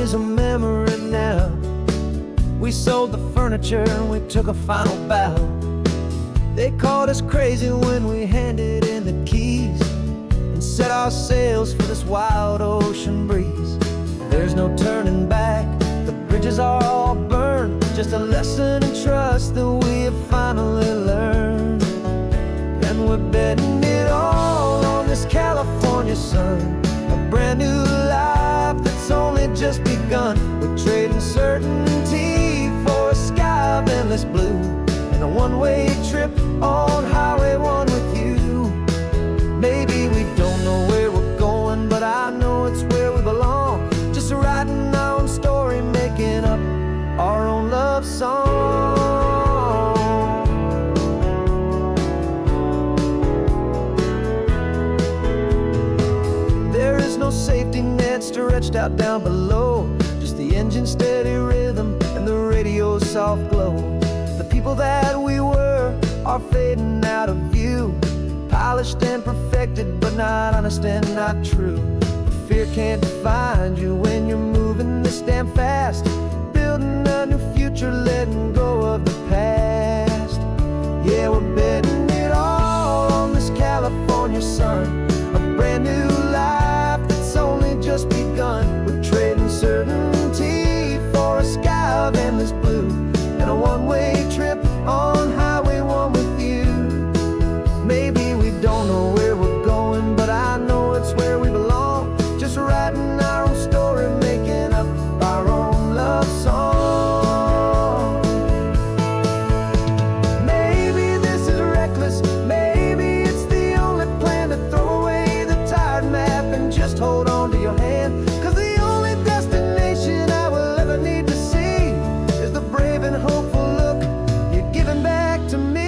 is a memory now. We sold the furniture and we took a final bow. They called us crazy when we handed in the keys and set our sails for this wild ocean breeze. There's no turning back, the bridges are all burned. Just a lesson in trust that we have finally learned. And we're betting it all on this California sun, a brand new life that's only just begun. We're trading certainty for a sky of endless blue, and a one-way trip on Highway 1 with you. Maybe we don't know where we're going, but I know it's where we belong. Just writing our own story, making up our own love song. There is no safety net stretched out down below, just the engine's steady rhythm and the radio's soft glow. The people that we were are fading out of view, polished and perfected, but not honest and not true. Fear can't find you when you're moving this damn fast, building a new future, letting go of the past. Yeah, we're betting it all on this California sun, a brand new life that's only just begun. We're trading certainty for a sky of endless blue, and a one-way trip on Highway 1 with you. Maybe we don't know where we're going, but I know it's where we belong. Just writing our own story, making up our own love song. Maybe this is reckless, maybe it's the only plan to throw away the tired map and just hold on to your hand. 'Cause the only destination I will ever need to see is the brave and hopeful look you're giving back to me.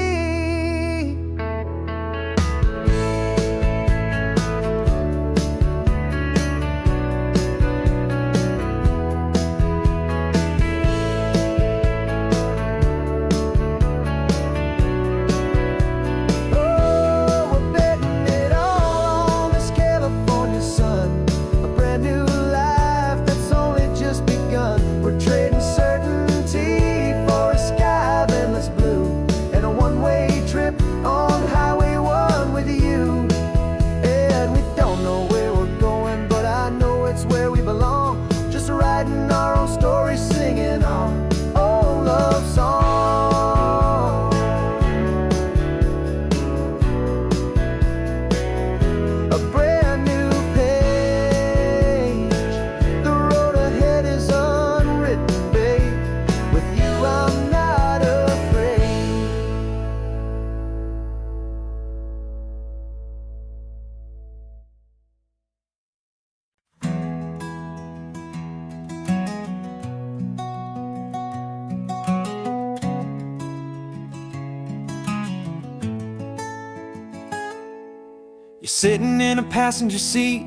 You're sitting in a passenger seat,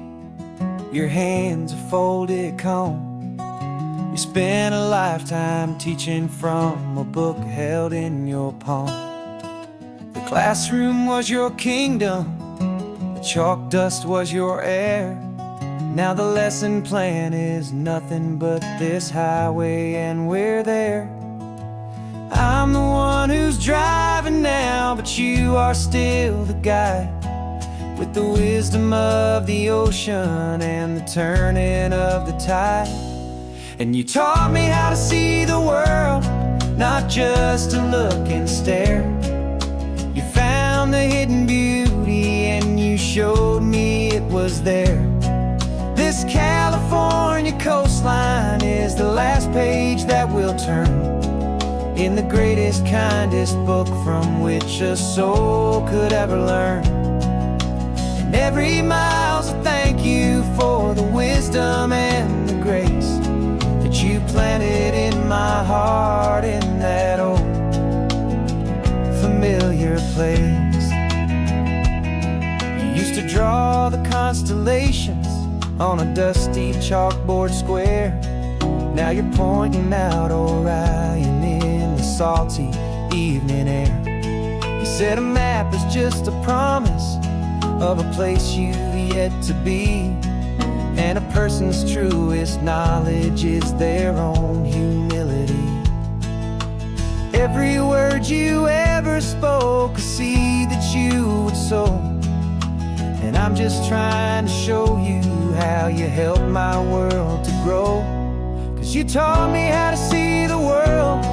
your hands are folded calm. You spent a lifetime teaching from a book held in your palm. The classroom was your kingdom, the chalk dust was your air. Now the lesson plan is nothing but this highway, and we're there. I'm the one who's driving now, but you are still the guide, with the wisdom of the ocean and the turning of the tide. And you taught me how to see the world, not just to look and stare. You found the hidden beauty and you showed me it was there. This California coastline is the last page that we'll turn in the greatest, kindest book from which a soul could ever learn. And every mile's a thank you for the wisdom and the grace that you planted in my heart in that old familiar place. You used to draw the constellations on a dusty chalkboard square. Now you're pointing out Orion in the salty evening air. You said a map is just a promise of a place you've yet to be, And a person's truest knowledge is their own humility. Every word you ever spoke, a seed that you would sow. And I'm just trying to show you how you helped my world to grow. 'Cause you taught me how to see the world,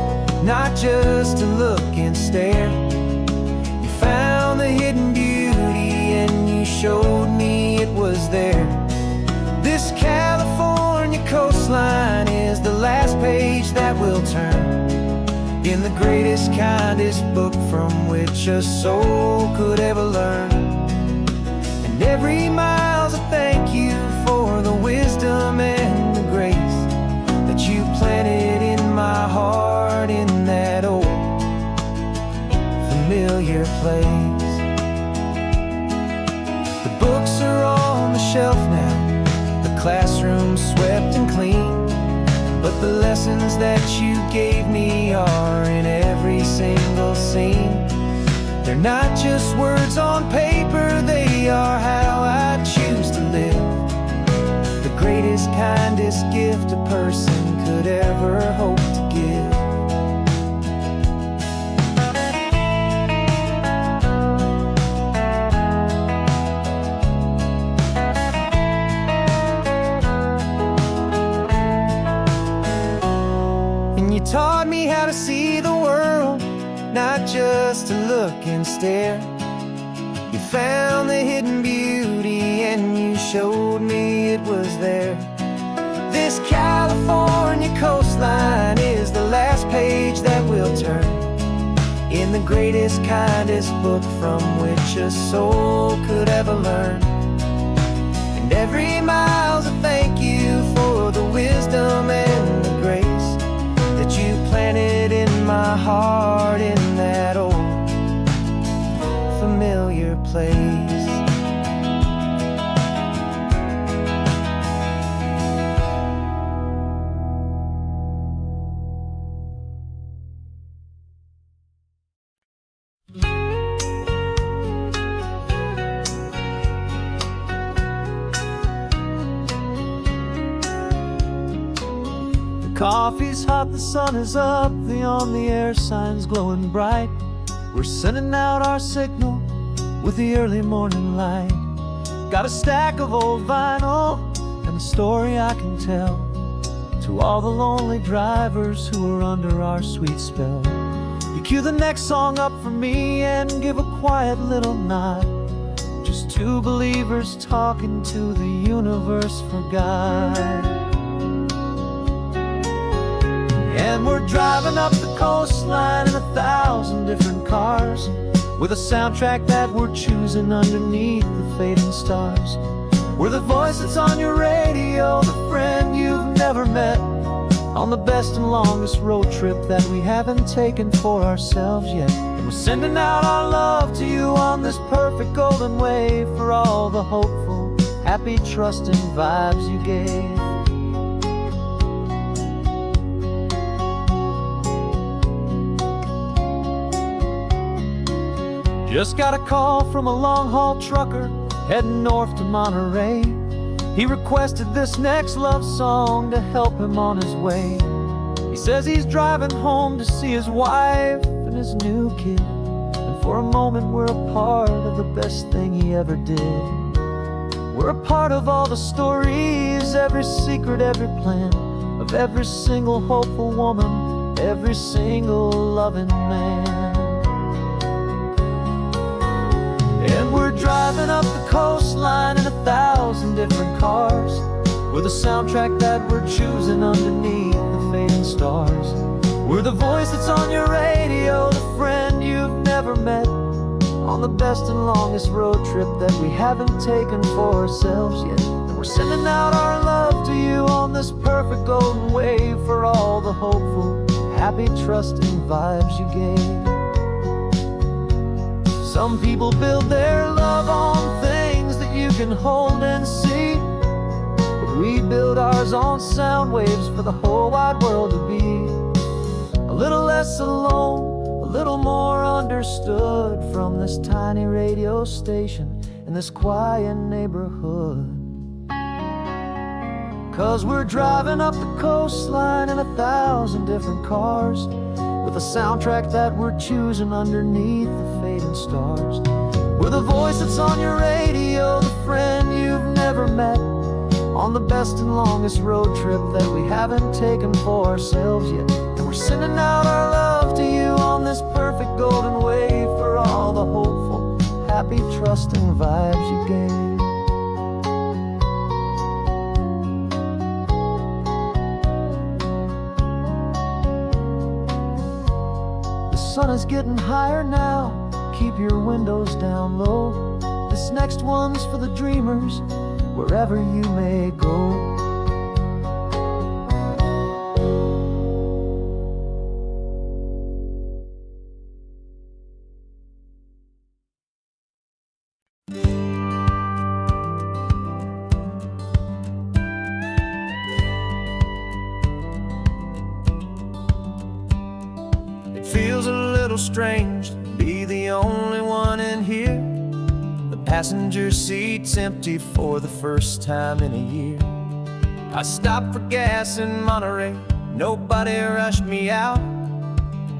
not just to look and stare. You found the hidden beauty and you showed me it was there. This California coastline is the last page that we'll turn in the greatest, kindest book from which a soul could ever learn. And every mile's a thank you for the wisdom and the grace that you planted in my heart in that old familiar place. The books are on the shelf now, the classroom swept and clean, but the lessons that you gave me are in every single scene. They're not just words on paper, they are how I choose to live. The greatest, kindest gift a person could ever hope to give. And you taught me how to see the world, not just to look and stare. You found the hidden beauty and you showed me it was there. This California coastline is the last page that we'll turn in the greatest, kindest book from which a soul could ever learn. And every mile's a thank you for the wisdom and the grace that you planted in my heart in that old familiar place. Coffee's hot, the sun is up, the on-the-air sign's glowing bright. We're sending out our signal with the early morning light. Got a stack of old vinyl and a story I can tell to all the lonely drivers who are under our sweet spell. You cue the next song up for me and give a quiet little nod. Just two believers talking to the universe for God. And we're driving up the coastline in 1,000 different cars, with a soundtrack that we're choosing underneath the fading stars. We're the voice that's on your radio, the friend you've never met, on the best and longest road trip that we haven't taken for ourselves yet. And we're sending out our love to you on this perfect golden wave for all the hopeful, happy, trusting vibes you gave. Just got a call from a long-haul trucker heading north to Monterey. He requested this next love song to help him on his way. He says he's driving home to see his wife and his new kid, and for a moment we're a part of the best thing he ever did. We're a part of all the stories, every secret, every plan, of every single hopeful woman, every single loving man. And we're driving up the coastline in 1,000 different cars, with a soundtrack that we're choosing underneath the fading stars. We're the voice that's on your radio, the friend you've never met, on the best and longest road trip that we haven't taken for ourselves yet. And we're sending out our love to you on this perfect golden wave for all the hopeful, happy, trusting vibes you gave. Some people build their love on things that you can hold and see, but we build ours on sound waves for the whole wide world to be a little less alone, a little more understood from this tiny radio station in this quiet neighborhood. 'Cause we're driving up the coastline in 1,000 different cars, with a soundtrack that we're choosing underneath the fading stars. We're the voice that's on your radio, the friend you've never met, on the best and longest road trip that we haven't taken for ourselves yet. And we're sending out our love to you on this perfect golden wave, for all the hopeful, happy, trusting vibes you gave. The sun is getting higher now, keep your windows down low. This next one's for the dreamers, wherever you may go. It feels a little strange to be the only one in here. The passenger seat's empty for the first time in a year. I stopped for gas in Monterey, nobody rushed me out.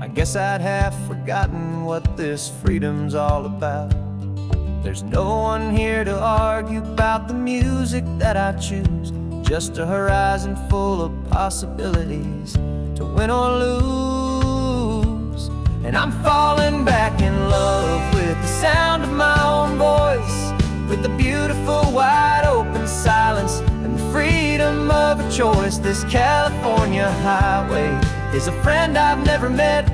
I guess I'd have forgotten what this freedom's all about. There's no one here to argue about the music that I choose, just a horizon full of possibilities to win or lose. And I'm falling back in love with the sound of my own voice, with the beautiful wide open silence and the freedom of a choice. This California highway is a friend I've never met,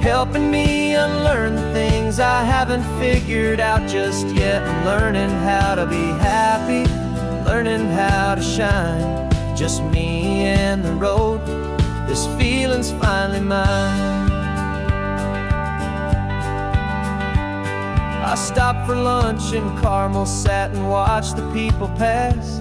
helping me unlearn the things I haven't figured out just yet. I'm learning how to be happy, learning how to shine, just me and the road. This feeling's finally mine. I stopped for lunch in Carmel, sat and watched the people pass.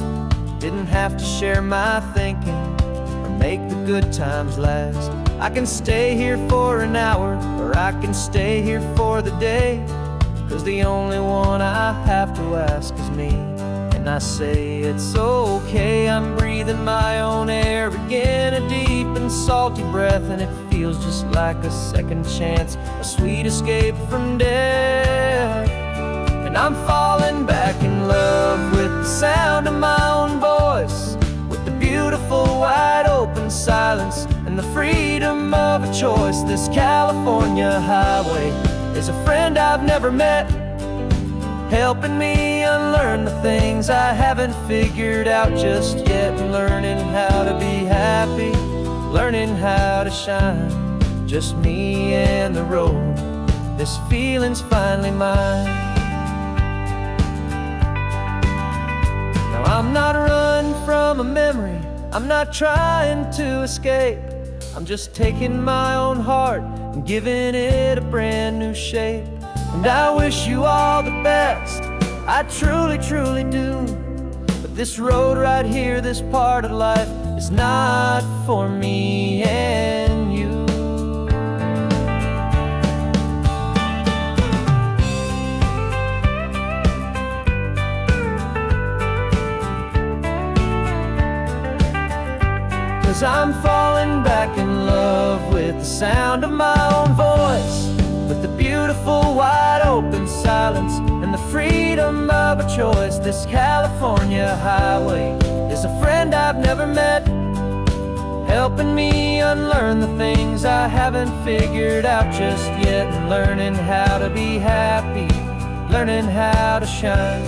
Didn't have to share my thinking or make the good times last. I can stay here for an hour, or I can stay here for the day, 'cause the only one I have to ask is me. And I say it's okay, I'm breathing my own air again, a deep and salty breath, and it feels just like a second chance, a sweet escape from death. And I'm falling back in love with the sound of my own voice, with the beautiful wide open silence and the freedom of a choice. This California highway is a friend I've never met, helping me unlearn the things I haven't figured out just yet. Learning how to be happy, learning how to shine, just me and the road. This feeling's finally mine. Now I'm not running from a memory, I'm not trying to escape. I'm just taking my own heart and giving it a brand new shape. And I wish you all the best, I truly, truly do. But this road right here, this part of life, is not for me and you. 'Cause I'm falling back in love with the sound of my own voice, with the beautiful wide open silence and the freedom of a choice. This California highway is a friend I've never met, helping me unlearn the things I haven't figured out just yet. And learning how to be happy, learning how to shine,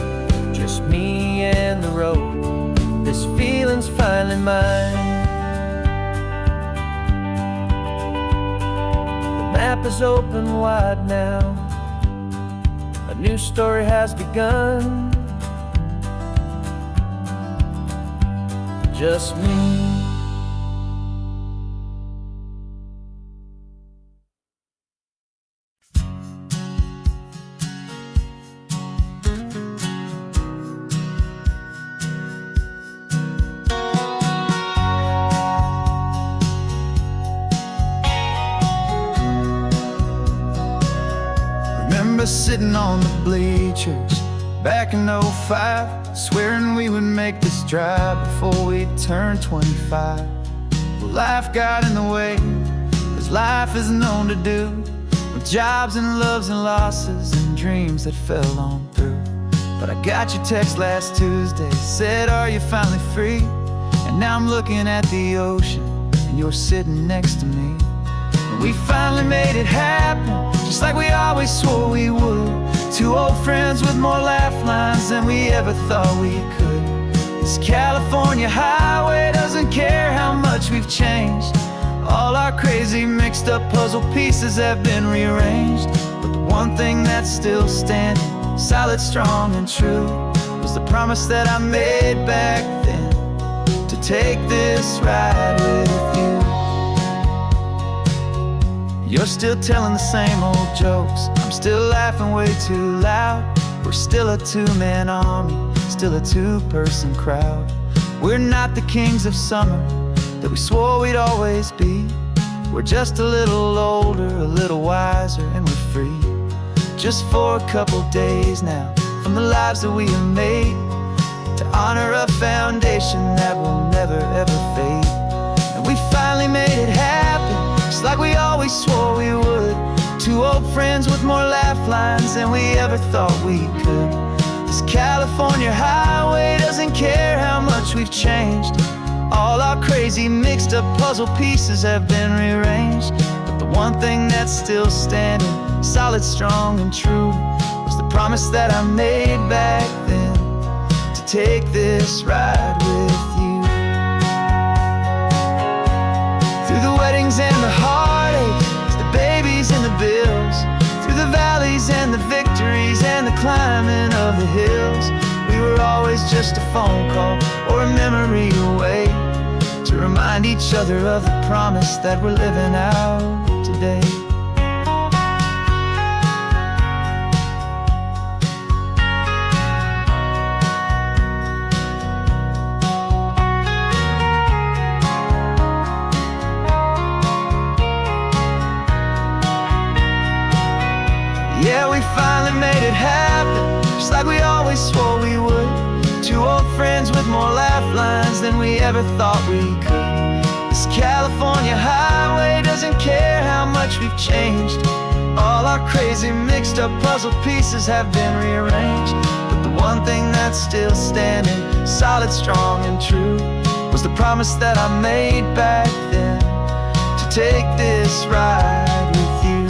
just me and the road. This feeling's finally mine. The map is open wide now, a new story has begun, just me. Sitting on the bleachers, back in '05, swearing we would make this drive before we turned 25. Well, life got in the way, as life is known to do, with jobs and loves and losses and dreams that fell on through. But I got your text last Tuesday, said, are you finally free? And now I'm looking at the ocean, and you're sitting next to me. And we finally made it happen, just like we always swore we would. Two old friends with more laugh lines than we ever thought we could. This California highway doesn't care how much we've changed. All our crazy mixed up puzzle pieces have been rearranged. But the one thing that's still standing, solid, strong, and true, was the promise that I made back then, to take this ride with you. You're still telling the same old jokes, I'm still laughing way too loud. We're still a two-man army, still a two-person crowd. We're not the kings of summer that we swore we'd always be. We're just a little older, a little wiser, and we're free. Just for a couple days now, from the lives that we have made, to honor a foundation that will never ever fade. And we finally made it happen, just like we always swore we would. Two old friends with more laugh lines than we ever thought we could. This California highway doesn't care how much we've changed. All our crazy mixed up puzzle pieces have been rearranged. But the one thing that's still standing, solid, strong, and true, was the promise that I made back then, to take this ride with you. Through the weddings and the heartaches, the babies and the bills, through the valleys and the victories and the climbing of the hills, we were always just a phone call or a memory away, to remind each other of the promise that we're living out today. Yeah, we finally made it happen, just like we always swore we would. Two old friends with more laugh lines than we ever thought we could. This California highway doesn't care how much we've changed. All our crazy mixed up puzzle pieces have been rearranged. But the one thing that's still standing, solid, strong, and true, was the promise that I made back then, to take this ride with you.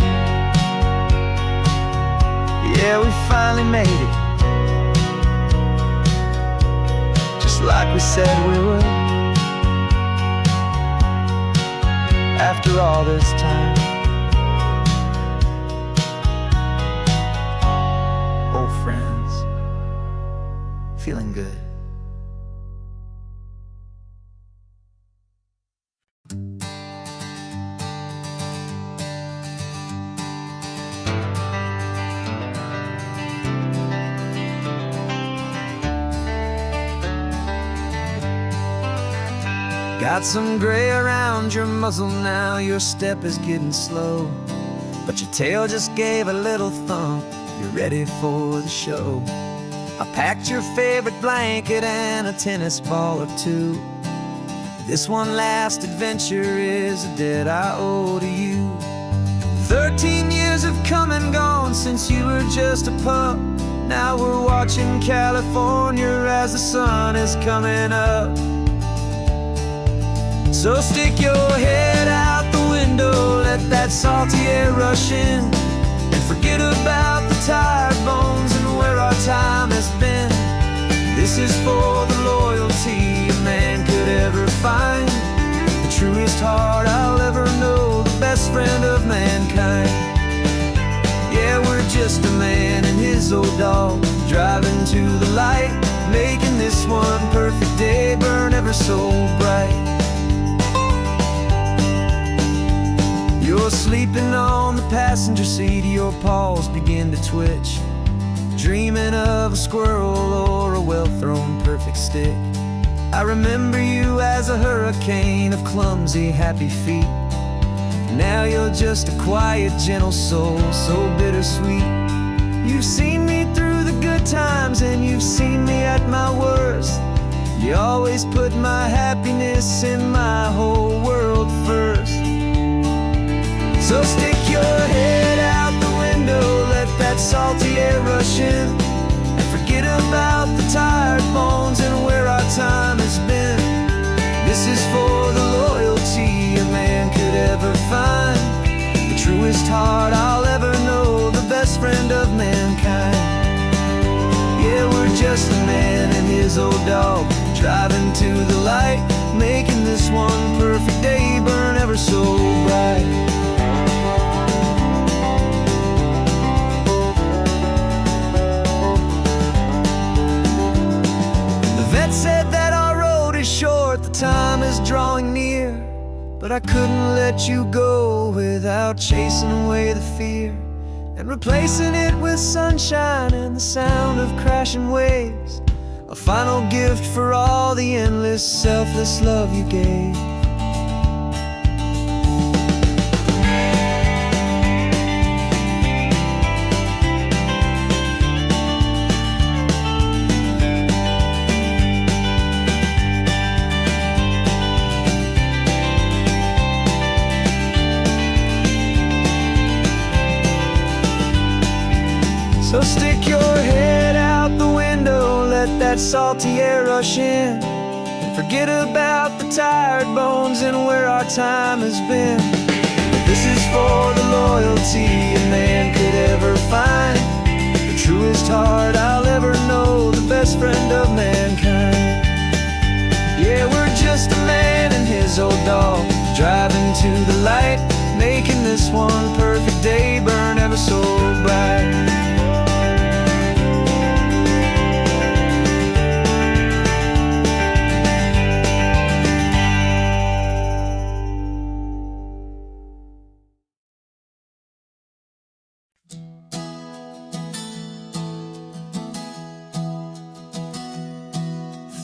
Yeah, we finally made it, just like we said we would. After all this time, old friends, feeling good. Got some gray around your muzzle now, your step is getting slow, but your tail just gave a little thump, you're ready for the show. I packed your favorite blanket and a tennis ball or two. This one last adventure is a debt I owe to you. 13 years have come and gone since you were just a pup. Now we're watching California as the sun is coming up. So stick your head out the window, let that salty air rush in, and forget about the tired bones and where our time has been. This is for the loyalty a man could ever find, the truest heart I'll ever know, the best friend of mankind. Yeah, we're just a man and his old dog, driving to the light, making this one perfect day burn ever so bright. You're sleeping on the passenger seat, your paws begin to twitch, dreaming of a squirrel or a well-thrown perfect stick. I remember you as a hurricane of clumsy, happy feet. Now you're just a quiet, gentle soul, so bittersweet. You've seen me through the good times and you've seen me at my worst. You always put my happiness and my whole world first. So stick your head out the window, let that salty air rush in, and forget about the tired bones and where our time has been. This is for the loyalty a man could ever find, the truest heart I'll ever know, the best friend of mankind. Yeah, we're just a man and his old dog, driving to the light, making this one perfect day burn ever so bright. The vet said that our road is short, the time is drawing near, but I couldn't let you go without chasing away the fear and replacing it with sunshine and the sound of crashing waves, a final gift for all the endless, selfless love you gave. So stick your head out the window, let that salty air rush in, and forget about the tired bones and where our time has been. This is for the loyalty a man could ever find, the truest heart I'll ever know, the best friend of mankind. Yeah, we're just a man and his old dog, driving to the light, making this one perfect day burn ever so bright.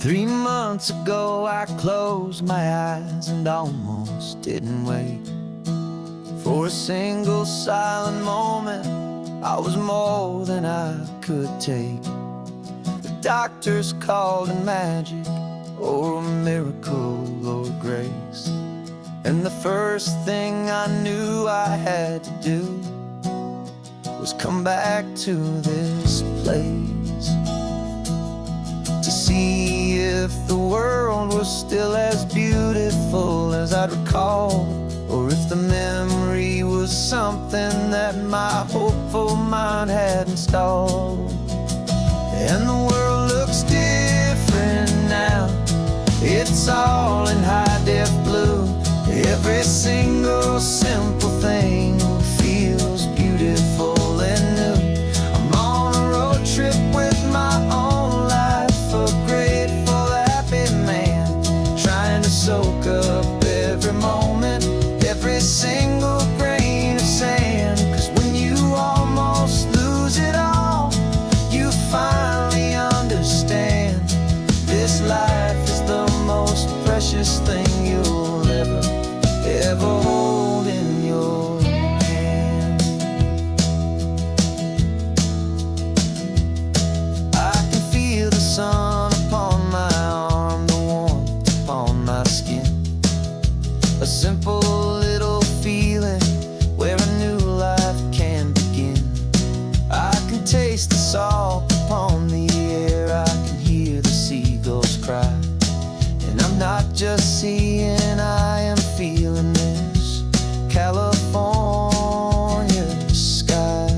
3 months ago I closed my eyes and almost didn't wake. For a single silent moment I was more than I could take. The doctors called it magic, or a miracle, or grace. And the first thing I knew I had to do was come back to this place, to see if the world was still as beautiful as I'd recall, or if the memory was something that my hopeful mind had installed. And the world looks different now, it's all in high-def blue. Every single simple thing feels beautiful and new. I'm on a road trip with my own life, a grateful, happy man, trying to soak up every moment, every single grain of sand. 'Cause when you almost lose it all, you finally understand this life is the most precious thing you'll ever hold in your hand. I can feel the sun upon my arm, the warmth upon my skin, a simple little feeling where a new life can begin. I can taste the salt upon the air, I can hear the seagulls cry, and I'm not just seeing, I am feeling this California sky.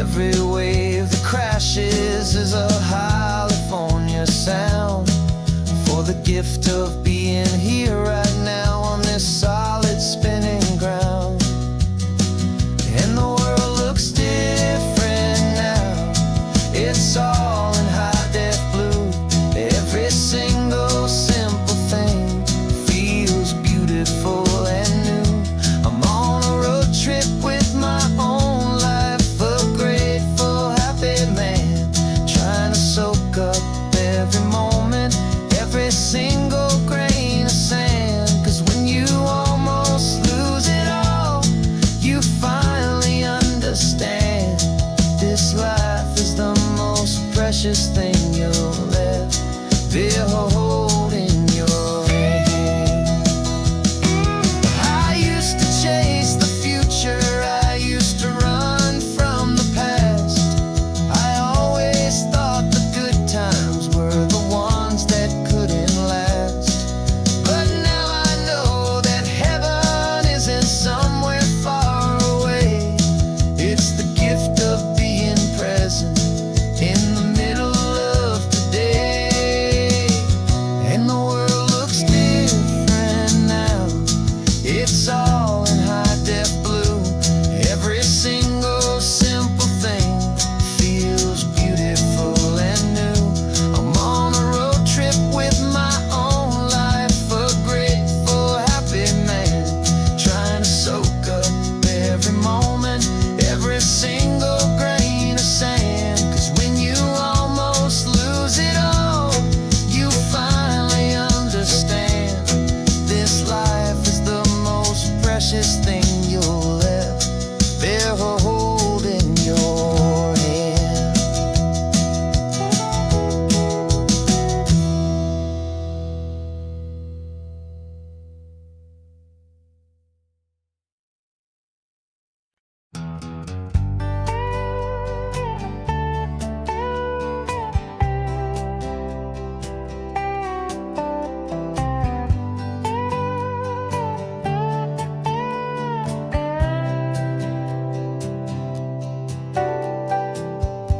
Every wave that crashes is a California sound, for the gift of being here right now on this solid spinning ground. And the world looks different now, it's all in high-def blue. Every single simple thing feels beautiful and new. I'm on a road trip with my own life, a grateful, happy man, trying to soak up every moment, every single grain precious thing you'll ever hold in your hand. I used to chase the future, I used to run from the past. I always thought the good times were the ones that couldn't last. But now I know that heaven isn't somewhere far away. It's the gift of being present in the middle of today. And the world looks different now. It's all in high-def blue. Every single simple thing feels beautiful and new. I'm on a road trip with my own life, a grateful, happy man, trying to soak up every moment, every single grain of sand. 'Cause when you almost lose it all, you finally understand this life is the most precious thing you'll ever hold in your hand.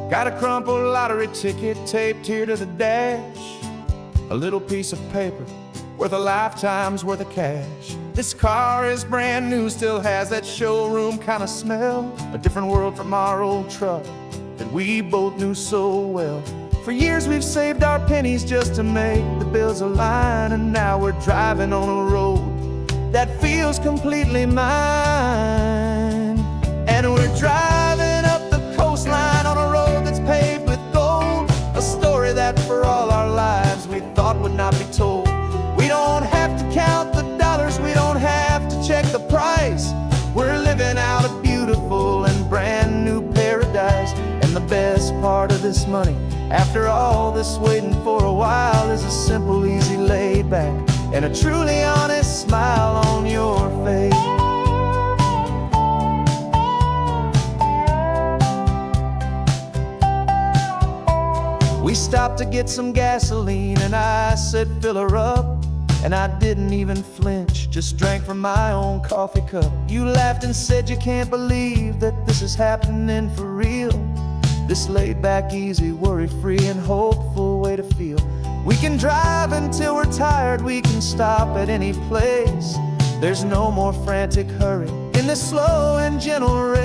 Got a crumpled lottery ticket taped here to the dash, a little piece of paper worth a lifetime's worth of cash. This car is brand new, still has that showroom kind of smell, a different world from our old truck that we both knew so well. For years we've saved our pennies just to make the bills align, and now we're driving on a road that feels completely mine. And we're driving up the coastline on a road that's paved with gold, a story that for all our lives we thought would not be told. We don't have to count the dollars, we don't have to check the price. We're living out a beautiful and brand new paradise. And the best part of this money, after all this waiting for a while, is a simple, easy, laid back, and a truly honest smile on your face. We stopped to get some gasoline, and I said, fill her up. And I didn't even flinch, just drank from my own coffee cup. You laughed and said you can't believe that this is happening for real. This laid back, easy, worry-free and hopeful way to feel. We can drive until we're tired, we can stop at any place. There's no more frantic hurry in this slow and gentle race.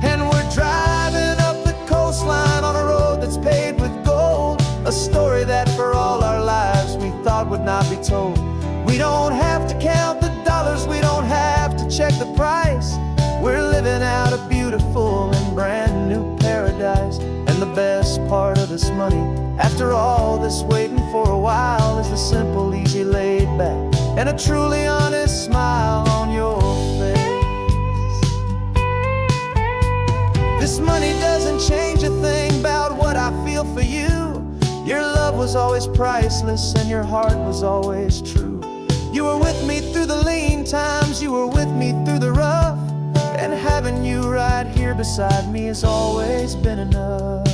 And we're driving up the coastline on a road that's paved with gold, a story that for all our lives we thought would not be told. We don't have to count the dollars, we don't have to check the price. We're living out a beautiful and brand new paradise. And the best part of this money, after all this waiting for a while, is the simple, easy, laid back, and a truly honest smile on your face. This money doesn't change a thing about what I feel for you. Your love was always priceless and your heart was always true. You were with me through the lean times, you were with me through the rough, and having you right here beside me has always been enough.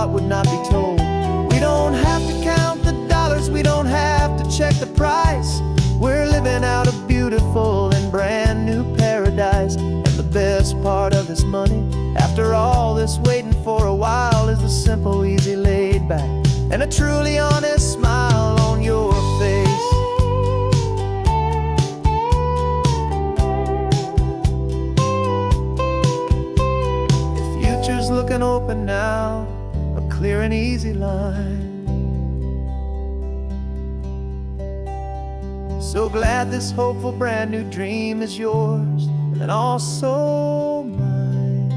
Would not be told. We don't have to count the dollars, we don't have to check the price. We're living out a beautiful and brand new paradise. And the best part of this money, after all this waiting for a while, is the simple, easy, laid back, and a truly honest smile on your face. The future's looking open now, a clear and easy line. So glad this hopeful brand new dream is yours and also mine.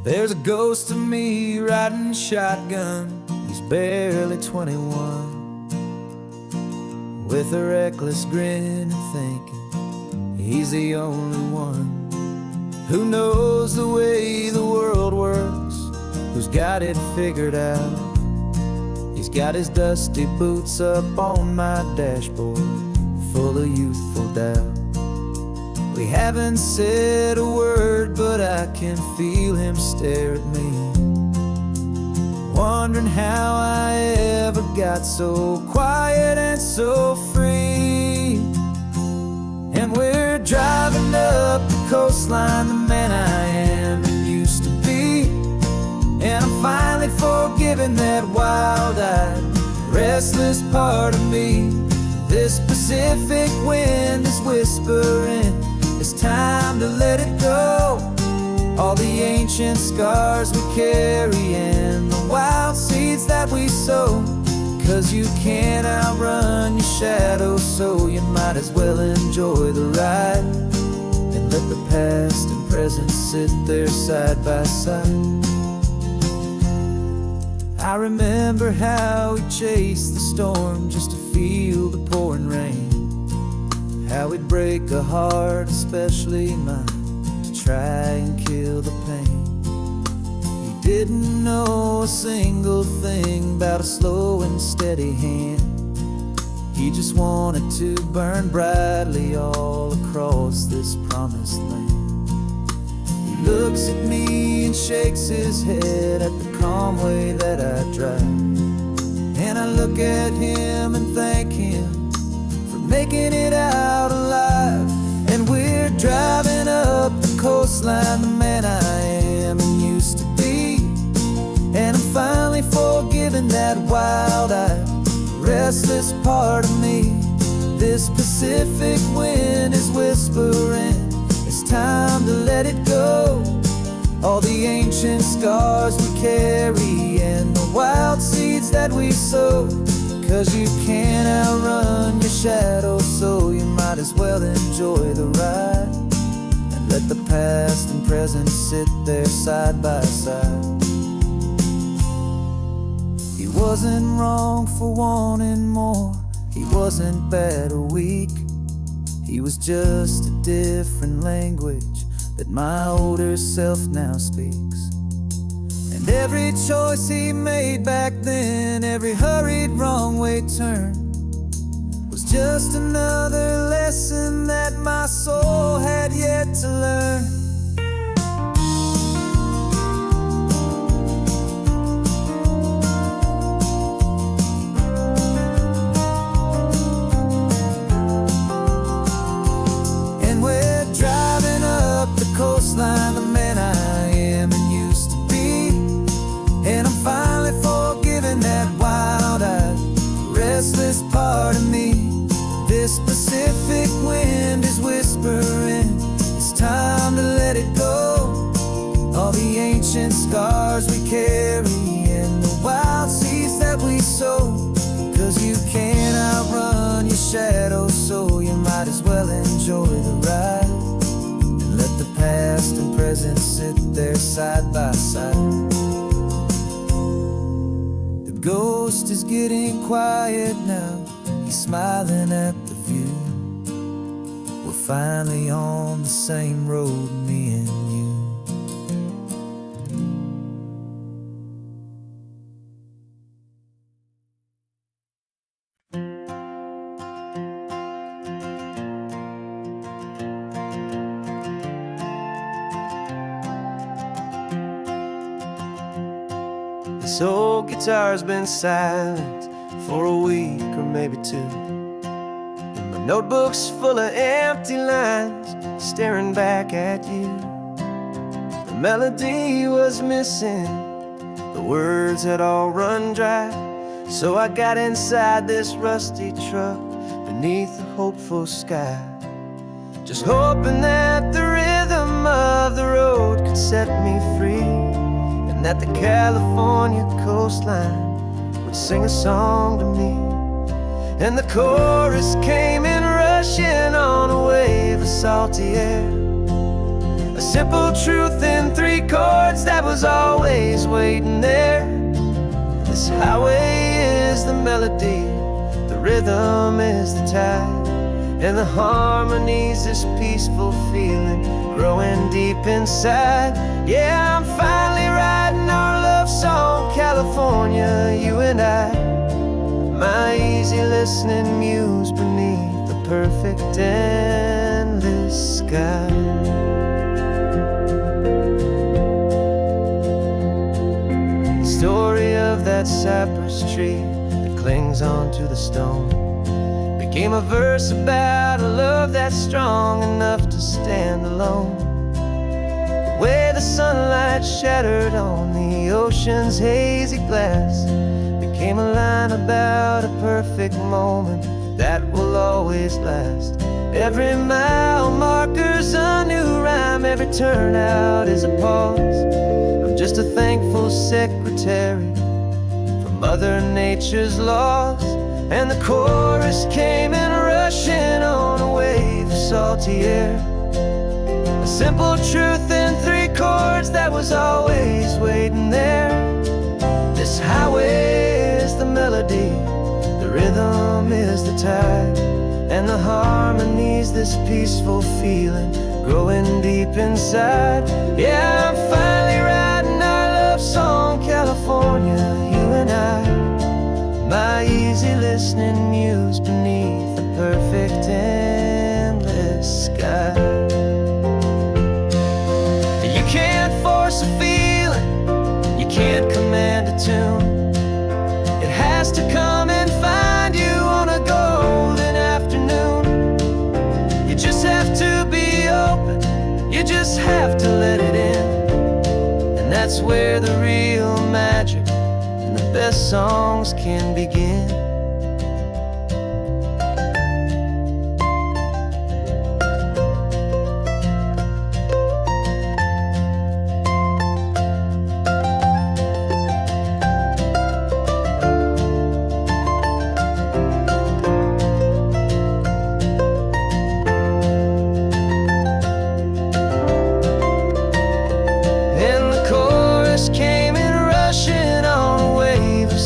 There's a ghost of me riding shotgun. He's barely 21, with a reckless grin and thinking he's the only one who knows the way the world works, who's got it figured out. He's got his dusty boots up on my dashboard, full of youthful doubt. We haven't said a word, but I can feel him stare at me, wondering how I ever got so quiet and so free. And we're driving up the coastline, the man I am and used to be. And I'm finally forgiving that wild-eyed, restless part of me. This Pacific wind is whispering, it's time to let it go. All the ancient scars we carry and the wild seeds that we sow. 'Cause you can't outrun your shadow, so you might as well enjoy the ride and let the past and present sit there side by side. I remember how we chased the storm just to feel the pouring rain, how we'd break a heart, especially mine, to try and kill the pain. He didn't know a single thing about a slow and steady hand. He just wanted to burn brightly all across this promised land. He looks at me and shakes his head at the calm way that I drive, and I look at him and thank him for making it out alive. And we're driving up the coastline, the man I am and used to be. And I'm finally forgiving that wild-eyed, restless part of me. This Pacific wind is whispering, it's time to let it go. All the ancient scars we carry and the wild seeds that we sow. 'Cause you can't outrun your shadow, so you might as well enjoy the ride and let the past and present sit there side by side. He wasn't wrong for wanting more, he wasn't bad or weak. He was just a different language that my older self now speaks. And every choice he made back then, every hurried wrong way turn, was just another lesson that my soul had yet to learn. And we're driving up the coastline, the man I am and used to be. And I'm finally forgiving that wild-eyed, restless part of me. This Pacific wind is whispering, it's time to let it go. All the ancient scars we carry and the wild seeds that we sow. 'Cause you can't outrun your shadow, so you might as well enjoy the ride and let the past and present sit there side by side. The ghost is getting quiet now, he's smiling at the view. We're finally on the same road, me and you. This old guitar's been silent for a week or maybe two, and my notebook's full of empty lines staring back at you. The melody was missing, the words had all run dry. So I got inside this rusty truck beneath a hopeful sky. Just hoping that the rhythm of the road could set me free, and that the California coastline would sing a song to me. And the chorus came in rushing on a wave of salty air, a simple truth in 3 chords that was always waiting there. This highway is the melody, the rhythm is the tide, and the harmony's this peaceful feeling growing deep inside. Yeah, I'm finally writing our love song, California, you and I. My easy listening muse beneath the perfect endless sky. The story of that cypress tree that clings onto the stone became a verse about a love that's strong enough to stand alone. The way the sunlight shattered on the ocean's hazy glass became a line about a perfect moment that will always last. Every mile marker's a new rhyme, every turnout is a pause. I'm just a thankful secretary for Mother Nature's laws. And the chorus came in rushing on a wave of salty air, a simple truth in 3 chords that was always waiting there. This highway is the melody, the rhythm is the tide, and the harmony's this peaceful feeling growing deep inside. Yeah, I'm finally writing our love song, California, you and I. My easy listening muse beneath the perfect endless sky. You can't force a feeling, you can't command a tune. It has to come and find you on a golden afternoon. You just have to be open, you just have to let it in. And that's where the real magic and the best songs can begin.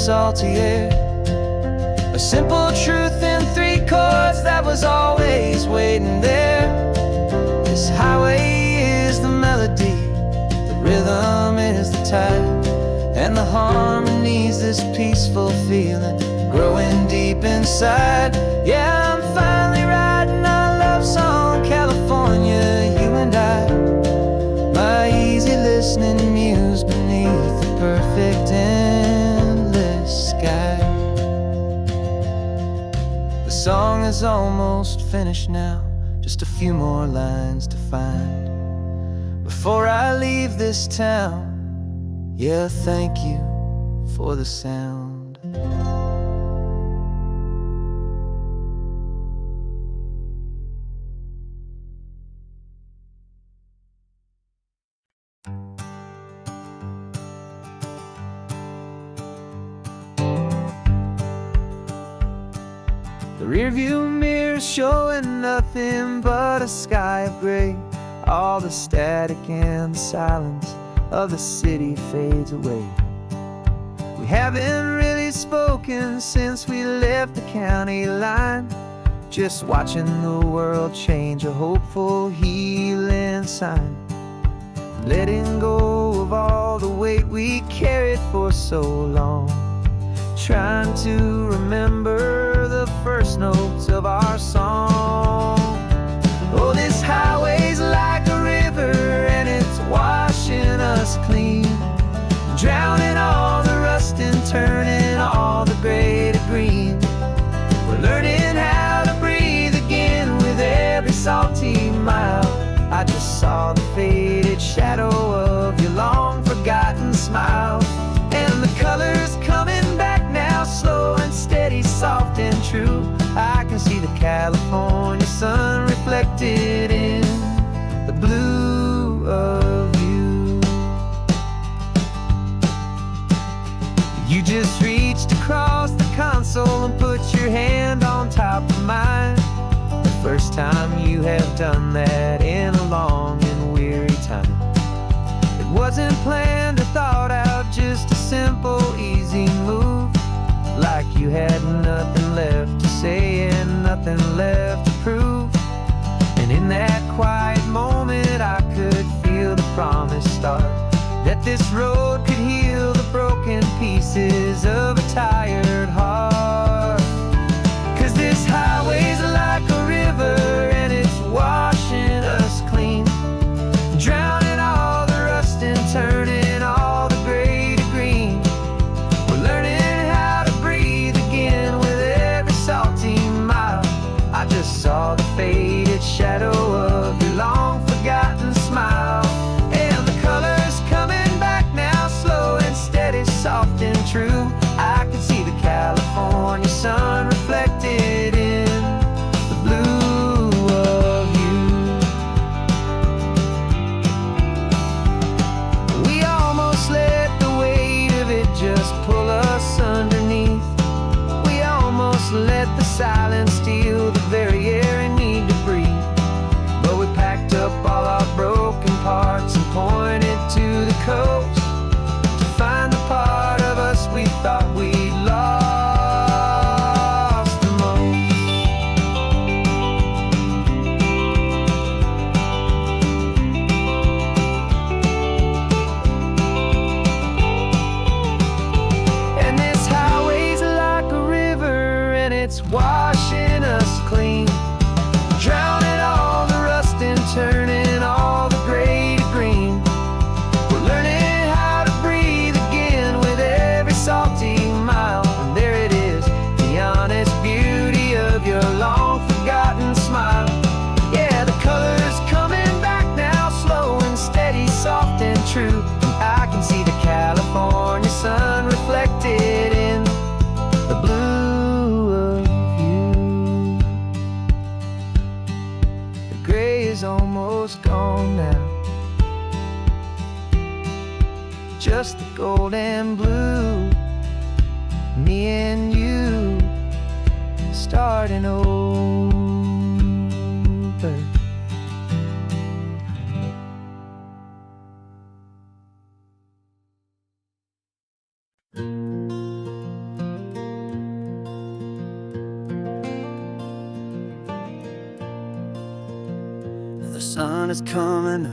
Salty air, a simple truth in 3 chords that was always waiting there. This highway is the melody, the rhythm is the tide, and the harmony's this peaceful feeling growing deep inside. Yeah, I'm finally writing our love song, California, you and I. My easy listening muse beneath the perfect endless sky. The song is almost finished now, just a few more lines to find before I leave this town. Yeah, thank you for the sound. The rearview mirror showing nothing but a sky of gray. All the static and the silence of the city fades away. We haven't really spoken since we left the county line, just watching the world change, a hopeful healing sign. Letting go of all the weight we carried for so long, trying to remember the first notes of our song. Oh, this highway's like a river and it's washing us clean, drowning all the rust and turning all the gray to green. We're learning how to breathe again with every salty mile. I just saw the faded shadow of your long forgotten smile, and the colors coming back now, slow and steady, soft and true. I can see the California sun reflected in the blue of you. You just reached across the console and put your hand on top of mine. The first time you have done that in a long and weary time. It wasn't planned or thought out, just a simple, easy move. Like you had nothing left to say and nothing left to prove. And in that quiet moment I could feel the promise start, that this road could heal the broken pieces of a tired heart. 'Cause this highway's like a river and it's washing us clean, drowning all the rust and turning all the gray to green. We're learning how to breathe again with every salty mile. I just saw the faded shadow of your long forgotten smile. And the colors coming back now, slow and steady, soft and true. I can see the California sun reflected in the blue of you. We almost let the weight of it just pull us underneath. We almost let the silence steal the very air we need to breathe. But we packed up all our broken parts and pointed to the coast to find the part of us we thought we'd lost the most. And this highway's like a river and it's washing us clean, drowning all the rust and turning all the gray to green. We're learning how to breathe again with every salty mile. And there it is, the honest beauty of your long forgotten smile. Yeah, the colors coming back now, slow and steady, soft and true. I can see the California sun reflected in the blue of you. The gray is almost gone now, just the gold and blue. Me and you starting over. The sun is coming up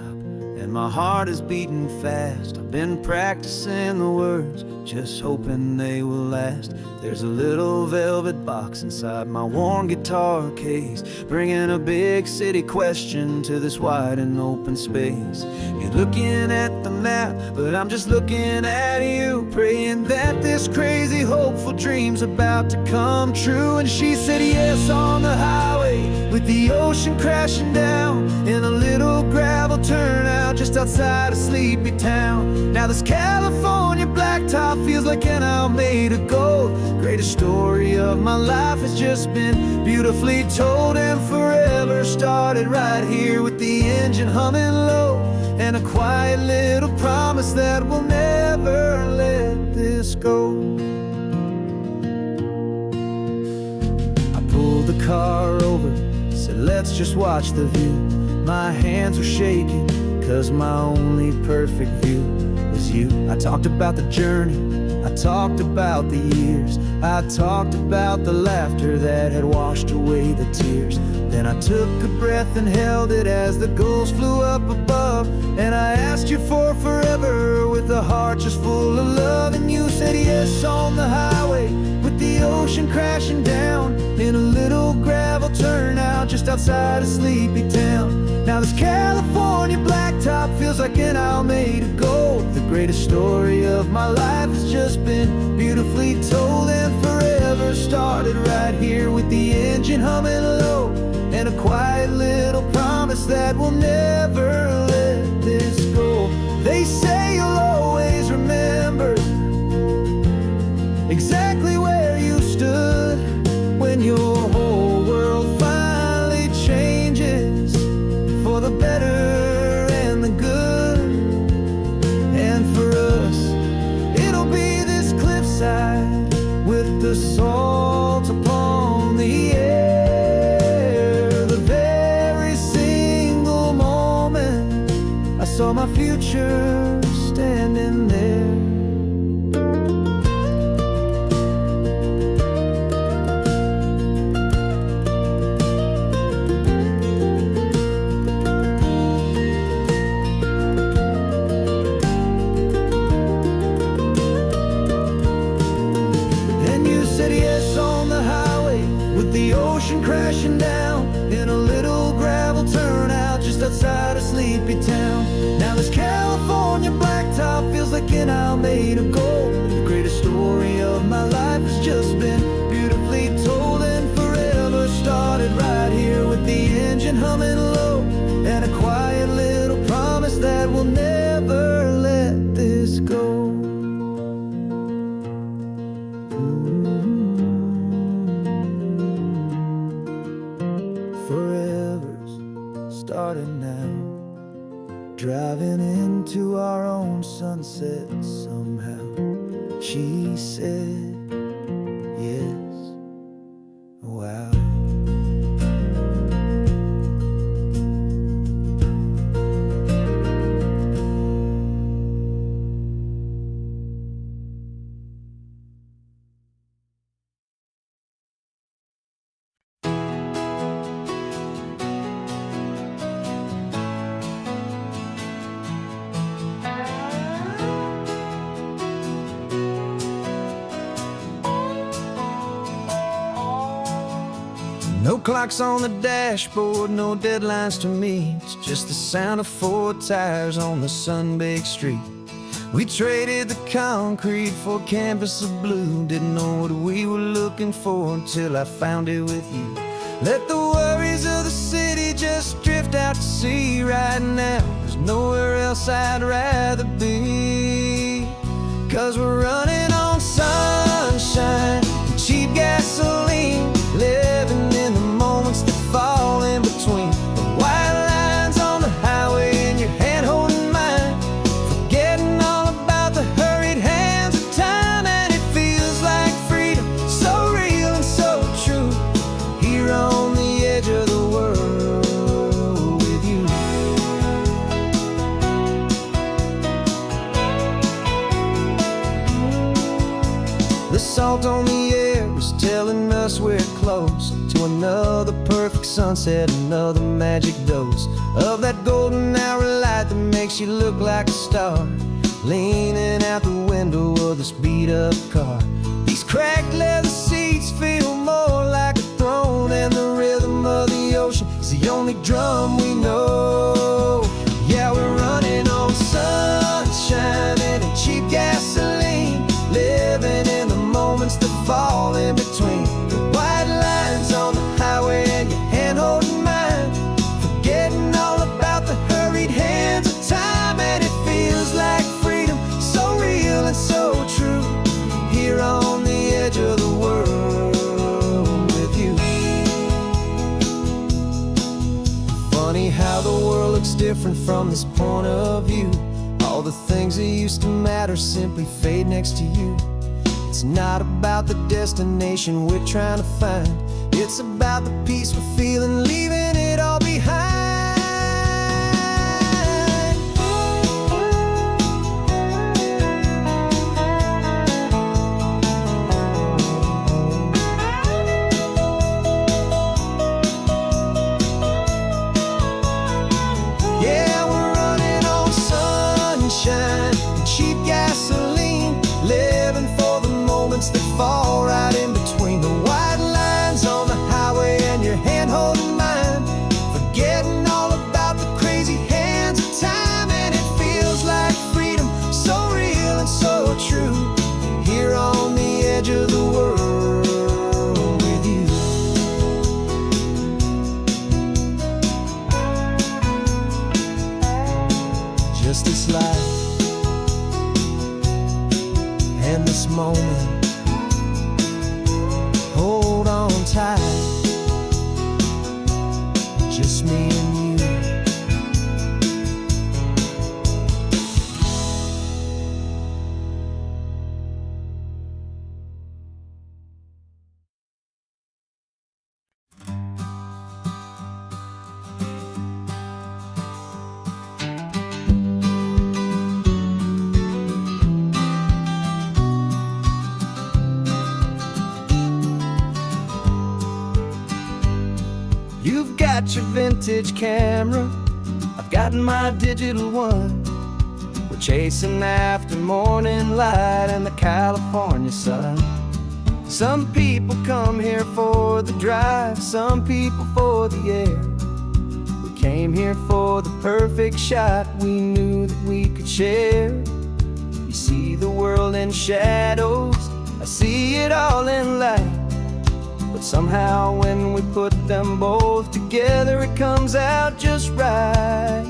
and my heart is beating fast. I've been practicing the words, just hoping they will last. There's a little velvet box inside my worn guitar case, bringing a big city question to this wide and open space. You're looking at the map, but I'm just looking at you, praying that this crazy hopeful dream's about to come true. And she said yes on the highway with the ocean crashing down in a little gravel turnout just outside a sleepy town. Now this California blacktop feels like an owl made of gold. Greatest story of my life has just been beautifully told, and forever started right here with the engine humming low, and a quiet little promise that we'll never let this go. I pulled the car over, said let's just watch the view. My hands were shaking, 'cause my only perfect view was you. I talked about the journey, I talked about the years, I talked about the laughter that had washed away the tears. Then I took a breath and held it as the gulls flew up above, and I asked you for forever with a heart just full of love. And you said yes on the highway with the ocean crashing down in a little gravel turnout just outside a sleepy town. Now this California blacktop feels like an owl made of gold. The greatest story of my life has just been beautifully told, and forever started right here with the engine humming low, and a quiet little promise that we'll never let this go. They say you'll always remember exactly where you stood when your whole world finally saw my future standing there. Then you said yes on the highway, with the ocean crashing down in a little gravel turnout just outside of Sleepy Town. Now this California blacktop feels like an isle made of gold. The greatest story of my life has just been beautifully told, and forever started right here with the engine humming low, and a quiet little promise that we'll never let this go. Forever's started now, driving into our own sunset somehow. She said yes, wow. No clocks on the dashboard, no deadlines to meet. It's just the sound of 4 tires on the sun-baked street. We traded the concrete for a canvas of blue. Didn't know what we were looking for until I found it with you. Let the worries of the city just drift out to sea right now. There's nowhere else I'd rather be, 'cause we're running on sunshine and cheap gasoline, living in the moments that fall in between the white lines on the highway and your hand holding mine, forgetting all about the hurried hands of time. And it feels like freedom, so real and so true, here on the edge of the world with you. The salt on the air is telling us we're close to another perfect sunset, another magic dose of that golden hour light that makes you look like a star, leaning out the window of this beat-up car. These cracked leather seats feel more like a throne, and the rhythm of the ocean is the only drum we know. Yeah, we're running on sunshine and a cheap gasoline, living in the moments that fall in between the white lines on the highway and your hand holding mine, forgetting all about the hurried hands of time. And it feels like freedom, so real and so true, here on the edge of the world with you. Funny how the world looks different from this point of view. All the things that used to matter simply fade next to you. It's not about the destination we're trying to find, it's about the peace we're feeling, leaving it all behind. Yeah, we're running on sunshine and cheap gasoline, living for the moments that fall right in between the white lines on the highway and your hand holding mine, forgetting all about the crazy hands of time. And it feels like freedom, so real and so true, here on the edge of the world with you. Just this life and this moment, hold on tight, just me and you. got your vintage camera, I've got my digital one. We're chasing after morning light and the California sun. Some people come here for the drive, some people for the air. We came here for the perfect shot we knew that we could share. You see the world in shadows, I see it all in light. But somehow when we put them both together, it comes out just right.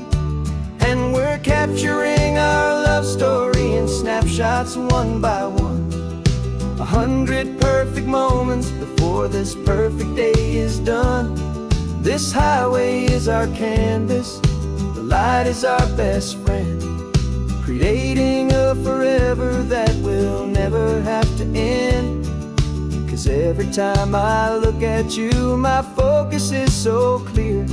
And we're capturing our love story in snapshots one by one. 100 perfect moments before this perfect day is done. This highway is our canvas, the light is our best friend, creating a forever that will never have to end. 'Cause every time I look at you, my focus is so clear.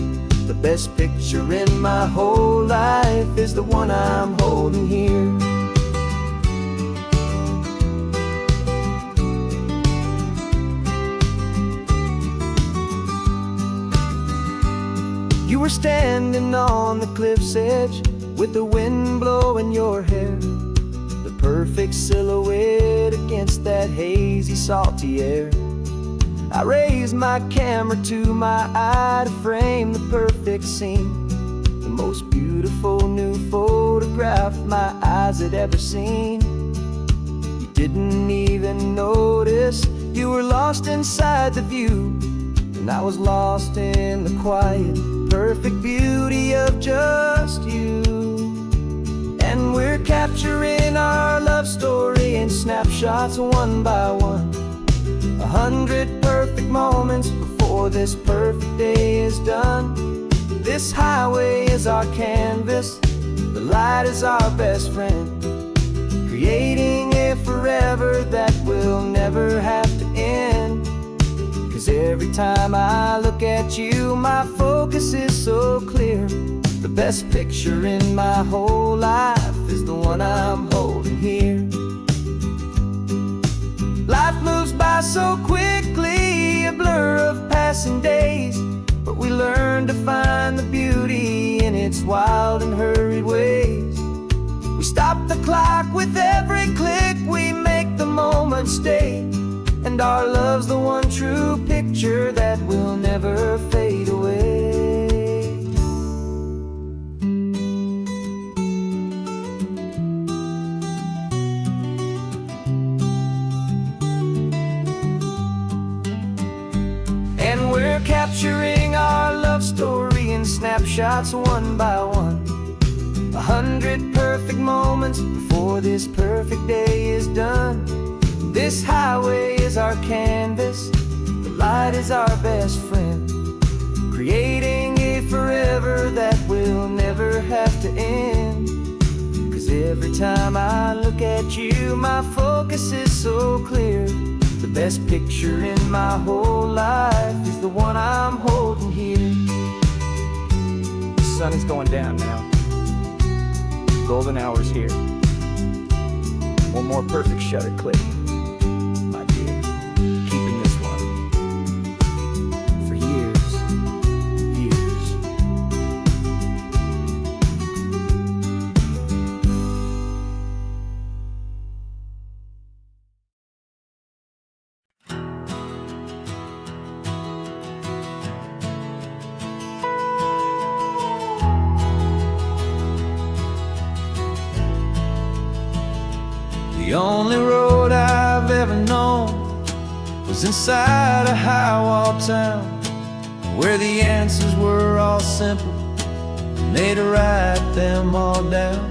The best picture in my whole life is the one I'm holding here. You were standing on the cliff's edge with the wind blowing your hair, the perfect silhouette against that hazy, salty air. I raised my camera to my eye to frame the perfect scene, the most beautiful new photograph my eyes had ever seen. You didn't even notice you were lost inside the view, and I was lost in the quiet, perfect beauty of just you. And we're capturing our love story in snapshots one by one. 100 perfect moments before this perfect day is done. This highway is our canvas, the light is our best friend, creating a forever that will never have to end. 'Cause every time I look at you, my focus is so clear. The best picture in my whole life is the one I'm holding here. Life moves by so quickly, a blur of passing days, but we learn to find the beauty in its wild and hurried ways. We stop the clock with every click, we make the moment stay, and our love's the one true picture that will never fade away. And we're capturing our love story in snapshots one by one. 100 perfect moments before this perfect day is done. This highway is our canvas, the light is our best friend, creating a forever that will never have to end. 'Cause every time I look at you, my focus is so clear. The best picture in my whole life is the one I'm holding here. The sun is going down now. Golden hour's here. One more perfect shutter click, my dear, keeping this one for years, years. The only road I've ever known was inside a high-wall town, where the answers were all simple, and they'd write them all down.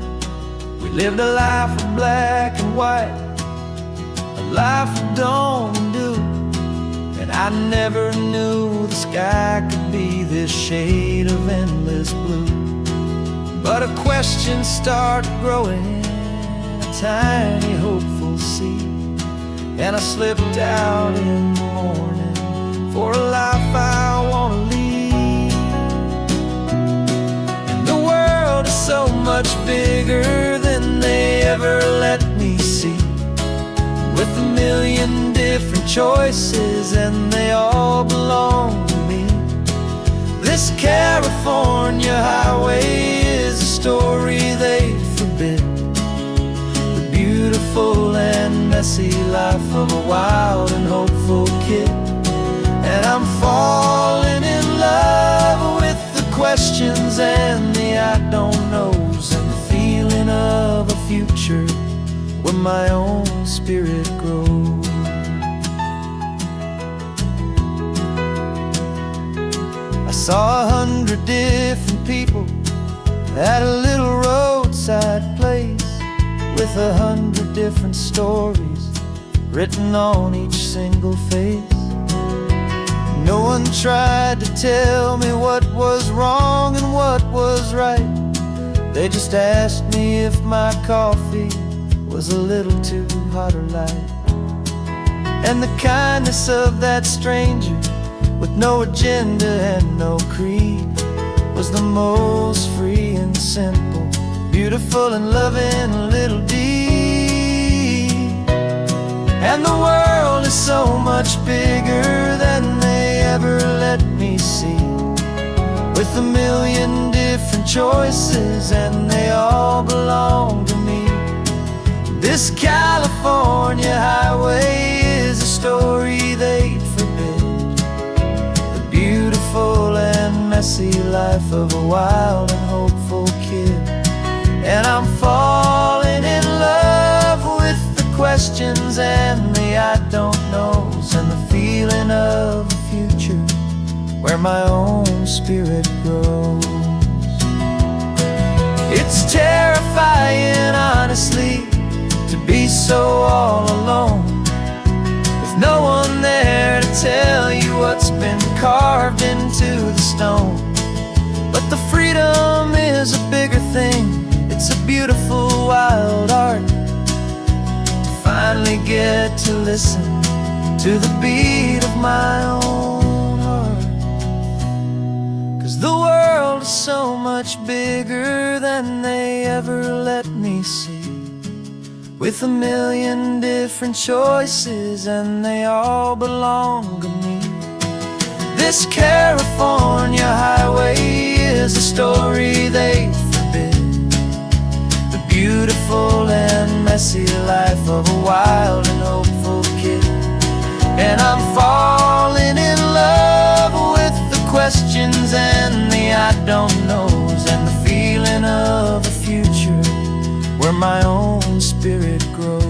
We lived a life of black and white, a life of dawn and dew, and I never knew the sky could be this shade of endless blue. But a question started growing, tiny hopeful seed, and I slipped out in the morning for a life I want to lead. And the world is so much bigger than they ever let me see, with a million different choices and they all belong to me. This This California highway is a story they forbid, the beautiful and messy life of a wild and hopeful kid. And I'm falling in love with the questions and the I don't knows, and the feeling of a future where my own spirit grows. I saw 100 different people at a little roadside place, with 100 different stories written on each single face. No one tried to tell me what was wrong and what was right. They just asked me if my coffee was a little too hot or light. And the kindness of that stranger, with no agenda and no creed, was the most free and simple, beautiful and loving little deed. And the world is so much bigger than they ever let me see, with a million different choices and they all belong to me. This California highway is a story they'd forbid, the beautiful and messy life of a wild and hopeful kid. And I'm falling in love with the questions and the I don't knows, and the feeling of a future where my own spirit grows. It's terrifying, honestly, to be so all alone, with no one there to tell you what's been carved into the stone. But the freedom is a bigger thing. It's a beautiful wild art to finally get to listen to the beat of my own heart. 'Cause the world is so much bigger than they ever let me see, with a million different choices and they all belong to me. This California highway is a story they forbid, the beautiful and messy life of a wild and hopeful kid. And I'm falling in love with the questions and the I don't knows, and the feeling of a future where my own spirit grows.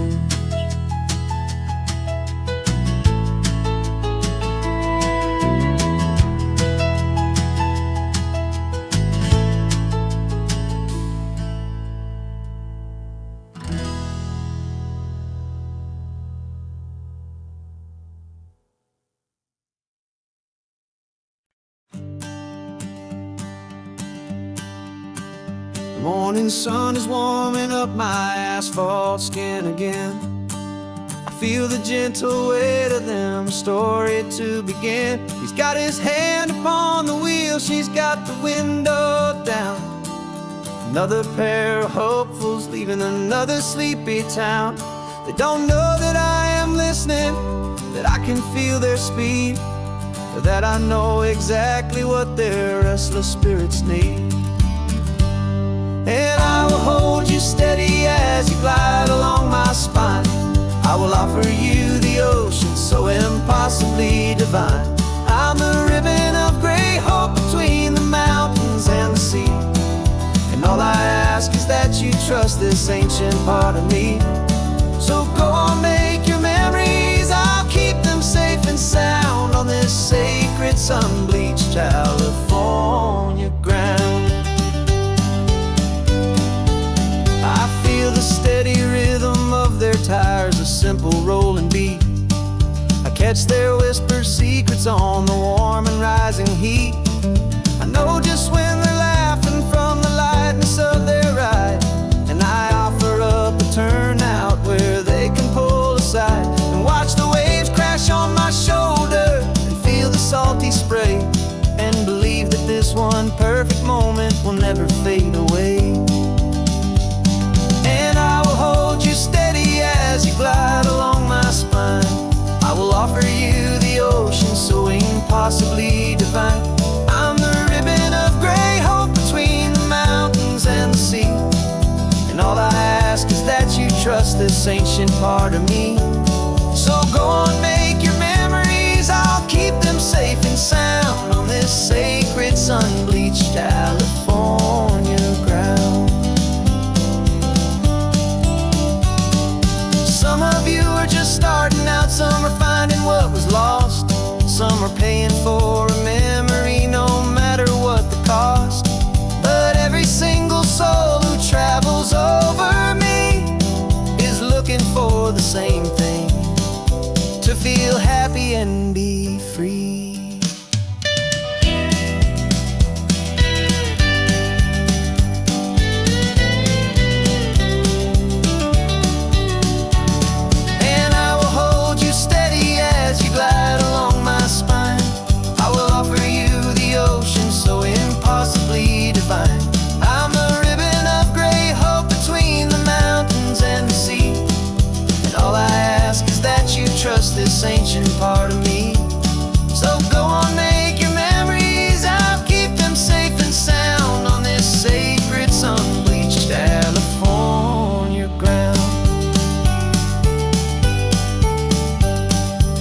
The morning sun is warming up my asphalt skin again. I feel the gentle weight of them, a story to begin. He's got his hand upon the wheel, she's got the window down. Another pair of hopefuls leaving another sleepy town. They don't know that I am listening, that I can feel their speed, or that I know exactly what their restless spirits need. And I will hold you steady as you glide along my spine. I will offer you the ocean so impossibly divine. I'm the ribbon of gray hope between the mountains and the sea, and all I ask is that you trust this ancient part of me. So go on, make your memories, I'll keep them safe and sound on this sacred sun-bleached California ground. I feel the steady rhythm of their tires, a simple rolling beat. I catch their whispered secrets on the warm and rising heat. I know just when they're laughing from the lightness of their ride, and I offer up a turnout where they can pull aside and watch the waves crash on my shoulder and feel the salty spray, and believe that this one perfect moment will never fade away. And I will hold you steady as you glide along my spine. I will offer you the ocean so impossibly divine. I'm the ribbon this ancient part of me. So go on, make your memories, I'll keep them safe and sound on this sacred sun-bleached California ground. Some of you are just starting out, some are finding what was lost, some are paying for a memory no matter what the cost. But every single soul who travels over me is looking for the same thing: to feel happy and be free. And I will hold you steady as you glide along my spine. I will offer you the ocean so impossibly divine. I'm a ribbon of gray hope between the mountains and the sea. And all I ask is that you trust this ancient part of me. So go on, make your memories, I'll keep them safe and sound on this sacred sun-bleached California ground.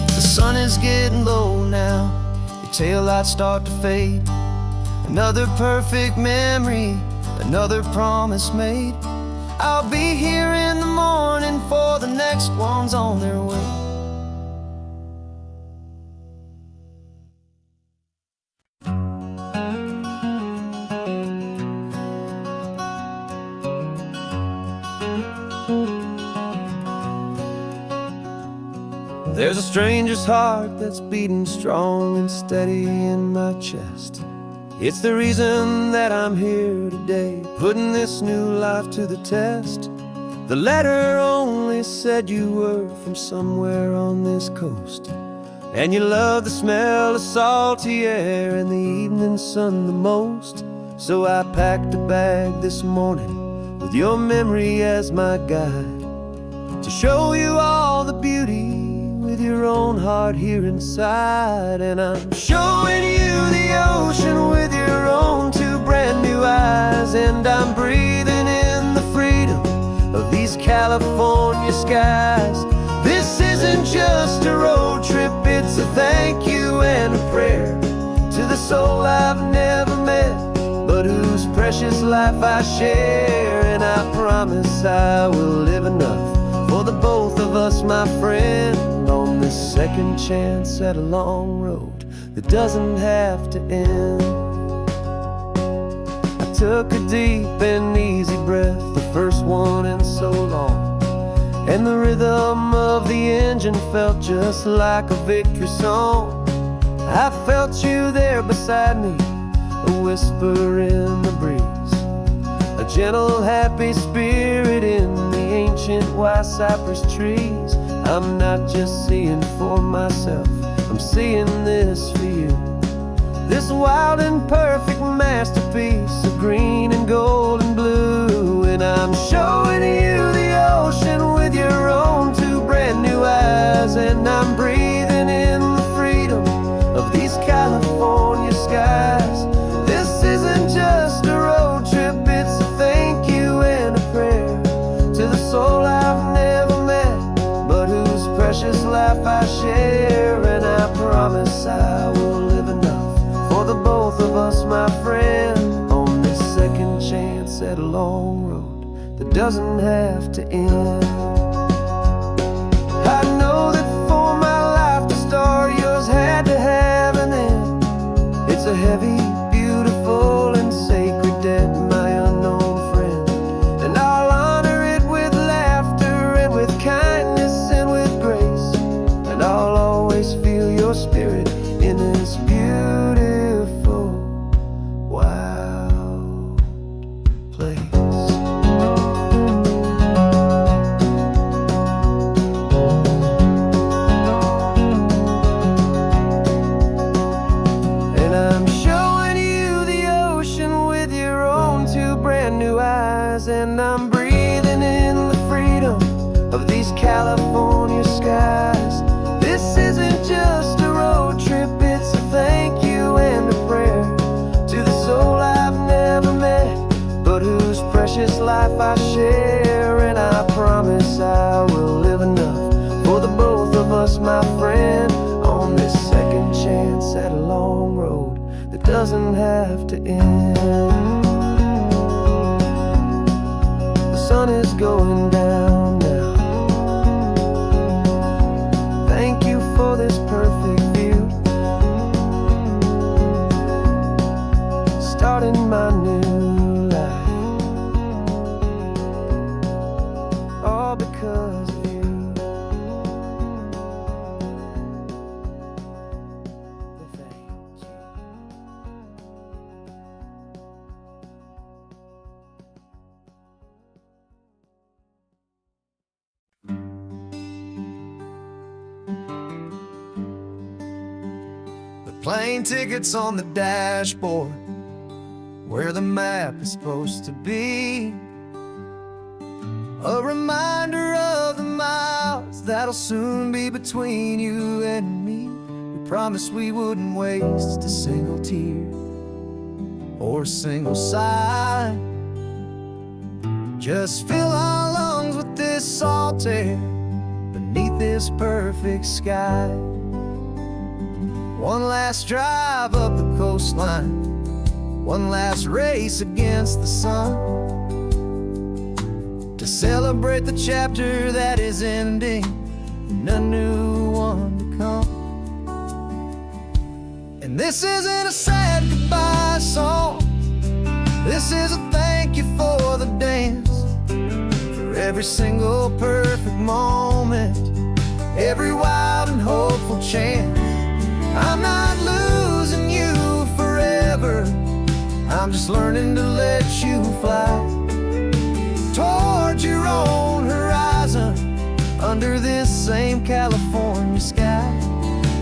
The sun is getting low now, your taillights start to fade. Another perfect memory, another promise made. I'll be here in the morning for the next ones on their way. There's a stranger's heart that's beating strong and steady in my chest. It's the reason that I'm here today, putting this new life to the test. The letter only said you were from somewhere on this coast, and you love the smell of salty air and the evening sun the most. So I packed a bag this morning with your memory as my guide, to show you all the beauty with your own heart here inside. And I'm showing you the ocean with your own two brand new eyes, and I'm breathing in the freedom of these California skies. This isn't just a road trip, it's a thank you and a prayer to the soul I've never met, but whose precious life I share. And I promise I will live enough for the both of us, my friend, on this second chance at a long road that doesn't have to end. I took a deep and easy breath, the first one in so long, and the rhythm of the engine felt just like a victory song. I felt you there beside me, a whisper in the breeze, a gentle happy spirit in the ancient white cypress trees. I'm not just seeing for myself, I'm seeing this for you. This wild and perfect masterpiece of green and gold and blue. And I'm showing you the ocean with your own two brand new eyes, and I'm breathing in the freedom of these California skies. This isn't just a road trip, it's a thank you and a prayer to the soul I've never met, but whose precious life I share. And I promise I will live enough for the both of us, my friend, on this second chance at a long road that doesn't have to end. I know that for my life to start, yours had to have an end. It's a heavy, beautiful, and sacred debt, my unknown friend, and I'll honor it with laughter and with kindness and with grace, and I'll always feel your spirit in this beautiful, wild place. And I'm showing you the ocean with your own two brand new eyes, and I'm breathing in the freedom of these California skies. This isn't just a road trip, it's a thank you and a prayer to the soul I've never met, but whose precious life I share. And I promise I will us, my friend, on this second chance at a long road that doesn't have to end. The sun is going down now. Thank you for this perfect view, starting my new life, all because of you. Thank you. The plane tickets on the dashboard, where the map is supposed to be, a reminder of the miles that'll soon be between you and me. We promised we wouldn't waste a single tear or a single sigh. Just fill our lungs with this salt air beneath this perfect sky. One last drive up the coastline, one last race against the sun, to celebrate the chapter that is ending and a new one to come. And this isn't a sad goodbye song, this is a thank you for the dance, for every single perfect moment, every wild and hopeful chance. I'm not losing you forever, I'm just learning to let you fly towards your own horizon, under this same California sky.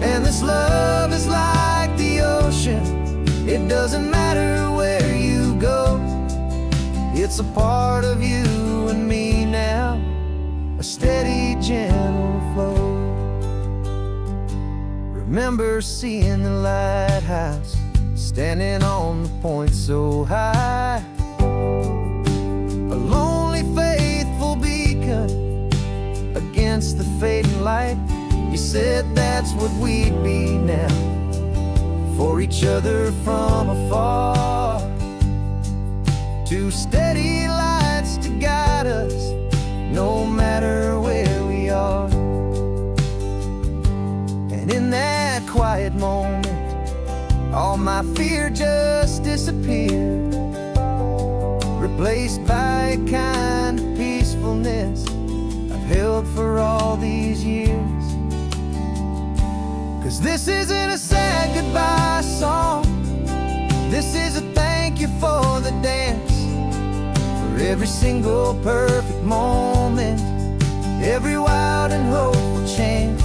And this love is like the ocean, it doesn't matter where you go, it's a part of you and me now, a steady, gentle flow. Remember seeing the lighthouse, standing on the point so high, a lonely, faithful beacon against the fading light. You said that's what we'd be now, for each other from afar. Two steady lights to guide us, no matter where we are. And in that quiet moment, all my fear just disappeared, replaced by a kind of peacefulness I've held for all these years. 'Cause this isn't a sad goodbye song, this is a thank you for the dance, for every single perfect moment, every wild and hopeful chance.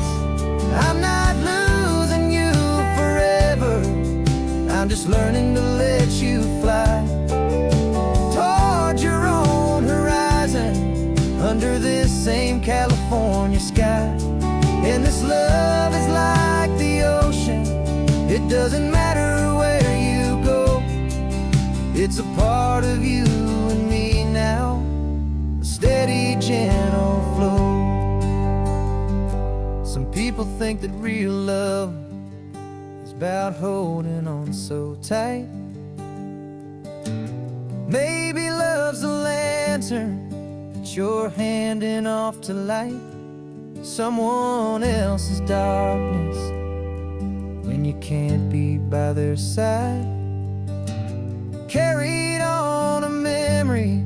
I'm not losing you forever, I'm just learning to let you fly towards your own horizon, under this same California sky. And this love is like the ocean, it doesn't matter where you go, it's a part of you and me now, a steady, gentle flow. Some people think that real love is about holding on so tight. Maybe love's a lantern that you're handing off to light someone else's darkness when you can't be by their side. Carried on a memory,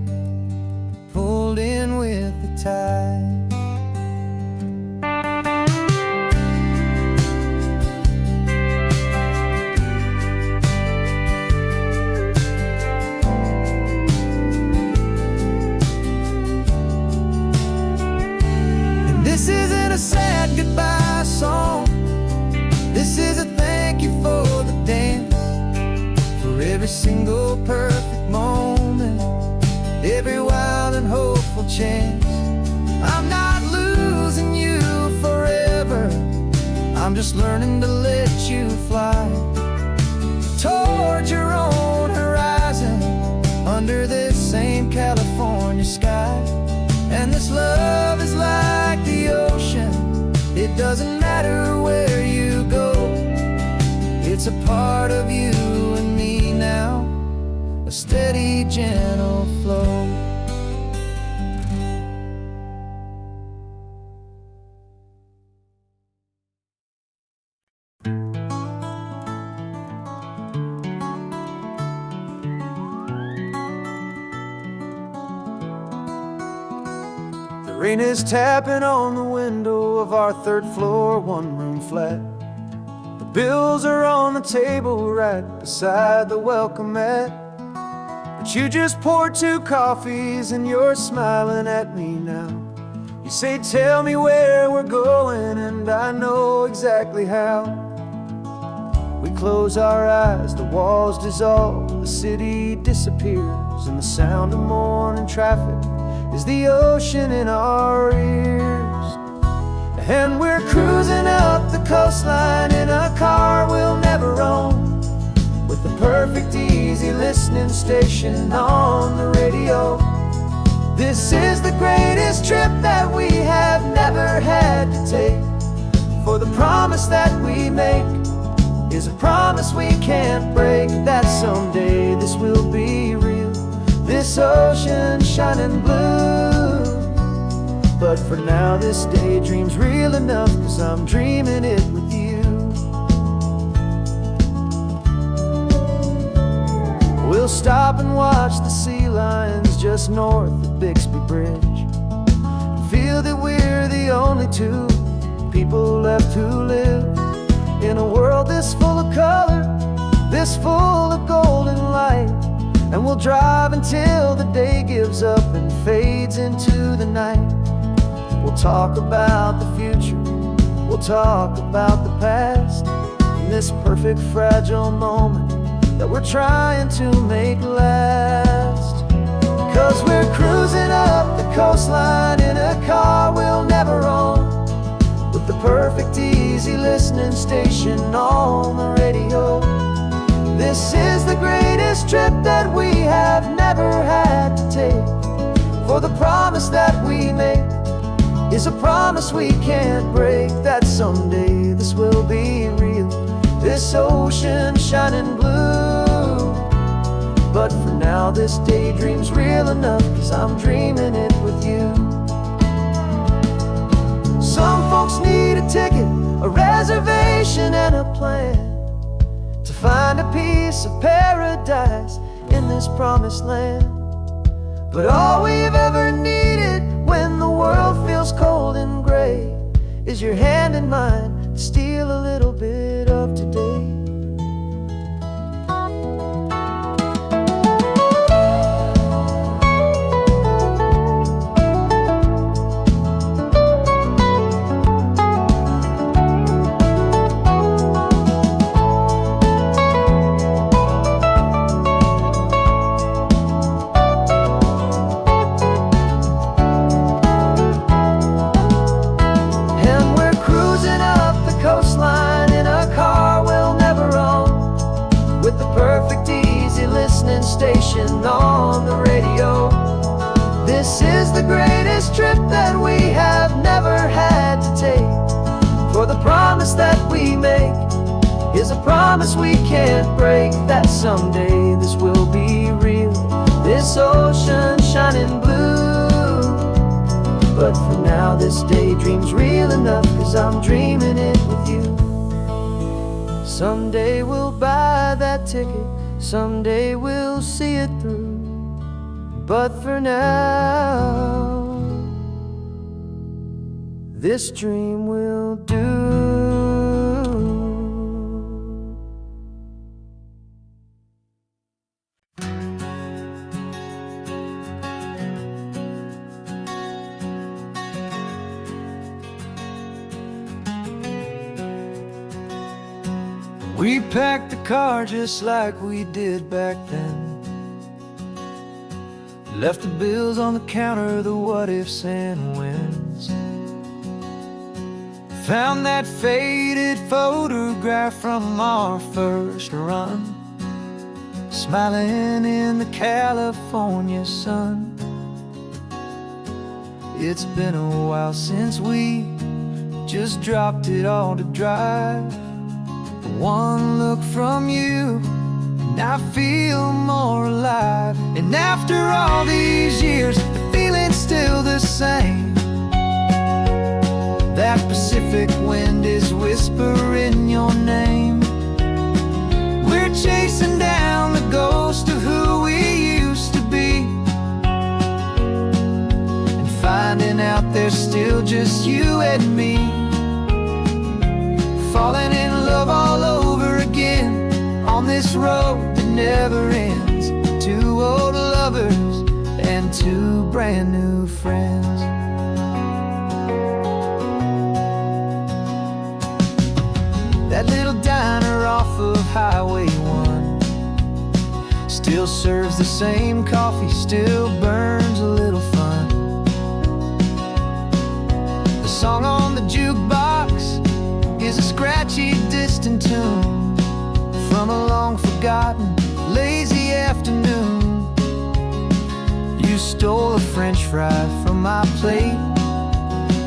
pulled in with the tide. This isn't a sad goodbye song, this is a thank you for the dance, for every single perfect moment, every wild and hopeful chance. I'm not losing you forever, I'm just learning to let you fly towards your own horizon, under this same California sky. And this love is like the ocean, it doesn't doesn't matter where you go. It's a part of you and me now, a steady, gentle flow. The rain is tapping on the window of our third floor, one-room flat. The bills are on the table right beside the welcome mat. But you just poured 2 coffees and you're smiling at me now. You say, tell me where we're going, and I know exactly how. We close our eyes, the walls dissolve, the city disappears, and the sound of morning traffic is the ocean in our ears. And we're cruising up the coastline in a car we'll never own, with the perfect easy listening station on the radio. This is the greatest trip that we have never had to take, for the promise that we make is a promise we can't break, that someday this will be real, this ocean shining blue. But for now this daydream's real enough, 'cause I'm dreaming it with you. We'll stop and watch the sea lions just north of Bixby Bridge, and feel that we're the only 2 people left who live in a world this full of color, this full of golden light. And we'll drive until the day gives up and fades into the night. We'll talk about the future, we'll talk about the past, in this perfect fragile moment that we're trying to make last. 'Cause we're cruising up the coastline in a car we'll never own, with the perfect easy listening station on the radio. This is the greatest trip that we have never had to take, for the promise that we make is a promise we can't break, that someday this will be real, this ocean shining blue. But for now this daydream's real enough, 'cause I'm dreaming it with you. Some folks need a ticket, a reservation and a plan, to find a piece of paradise in this promised land. But all we've ever needed when the world feels cold and gray is your hand in mine to steal a little bit of today. Station on the radio. This is the greatest trip that we have never had to take, for the promise that we make is a promise we can't break, that someday this will be real, this ocean shining blue. But for now this daydream's real enough, 'cause I'm dreaming it with you. Someday we'll buy that ticket, someday we'll see it through, but for now this dream will do. We packed the car just like we did back then, left the bills on the counter, the what ifs and whens. Found that faded photograph from our first run, smiling in the California sun. It's been a while since we just dropped it all to drive. But one look from you, and I feel more alive. And after all these years, the feeling's still the same. That Pacific wind is whispering your name. We're chasing down the ghost of who we used to be, and finding out there's still just you and me. Falling in love all over again on this road that never ends. Two old lovers and two brand new friends. That little diner off of Highway 1 still serves the same coffee, still burns a little fun. The song on the jukebox is a scratchy, distant tune from a long-forgotten, lazy afternoon. You stole a French fry from my plate,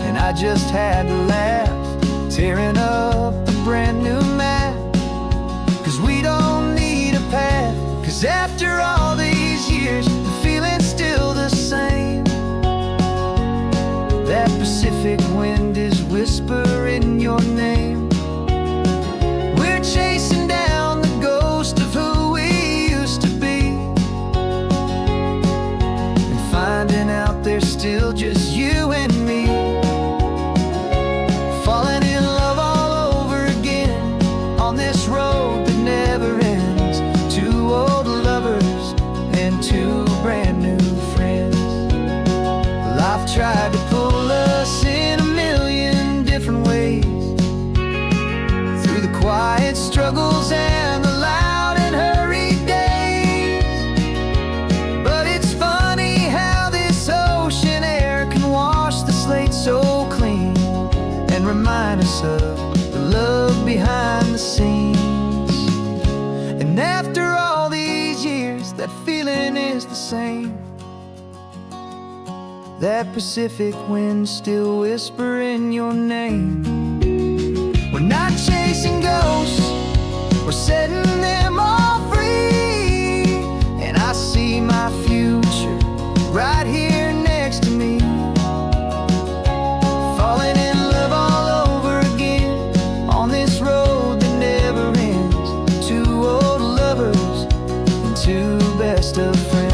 and I just had to laugh, tearing up the brand new map. 'Cause we don't need a path, 'cause after all these years, the feeling's still the same. That Pacific wind is whispering your name. We're chasing down the ghost of who we used to be, and finding out there's still just you and me. Falling in love all over again on this road that never ends. Two old lovers and two brand new friends. Life tried to pull us in a million different ways, through the quiet struggles and the loud and hurried days. But it's funny how this ocean air can wash the slate so clean, and remind us of the love behind the scenes. And after all these years, that feeling is the same. That Pacific wind still whispering your name. We're not chasing ghosts, we're setting them all free. And I see my future right here next to me. Falling in love all over again on this road that never ends. Two old lovers and two best of friends.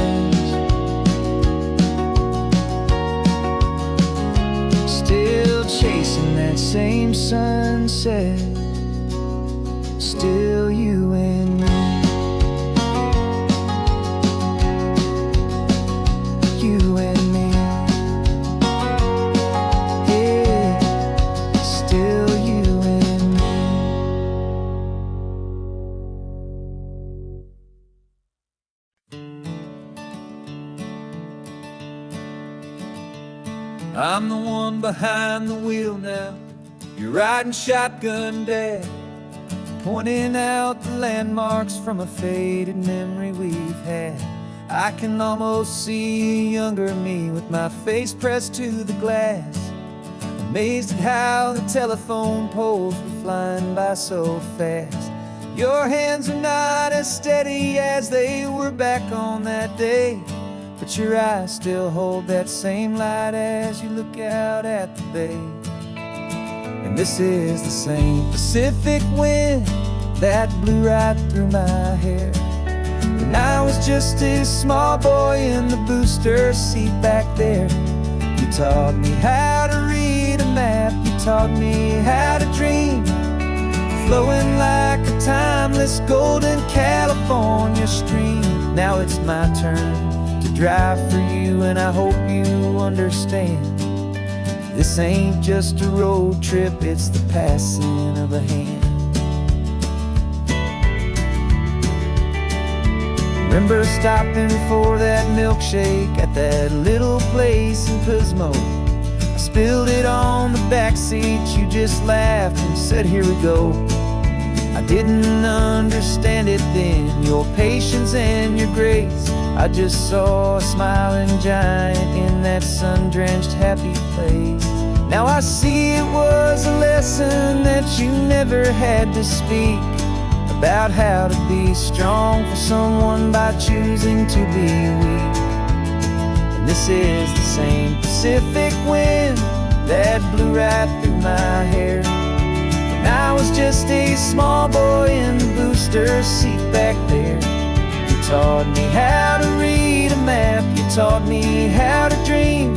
Still chasing that same sunset, still you and me. You and me. Yeah, still you and me. I'm the one behind the wheel now. You're riding shotgun, Dad, pointing out the landmarks from a faded memory we've had. I can almost see a younger me with my face pressed to the glass, amazed at how the telephone poles were flying by so fast. Your hands are not as steady as they were back on that day, but your eyes still hold that same light as you look out at the bay. And this is the same Pacific wind that blew right through my hair when I was just a small boy in the booster seat back there. You taught me how to read a map, you taught me how to dream, flowing like a timeless golden California stream. Now it's my turn to drive for you, and I hope you understand. This ain't just a road trip, it's the passing of a hand. Remember stopping for that milkshake at that little place in Pismo? I spilled it on the back seat, you just laughed and said, here we go. I didn't understand it then, your patience and your grace. I just saw a smiling giant in that sun-drenched happy place. Now I see it was a lesson that you never had to speak, about how to be strong for someone by choosing to be weak. And this is the same Pacific wind that blew right through my hair when I was just a small boy in the booster seat back there. You taught me how to read a map, you taught me how to dream,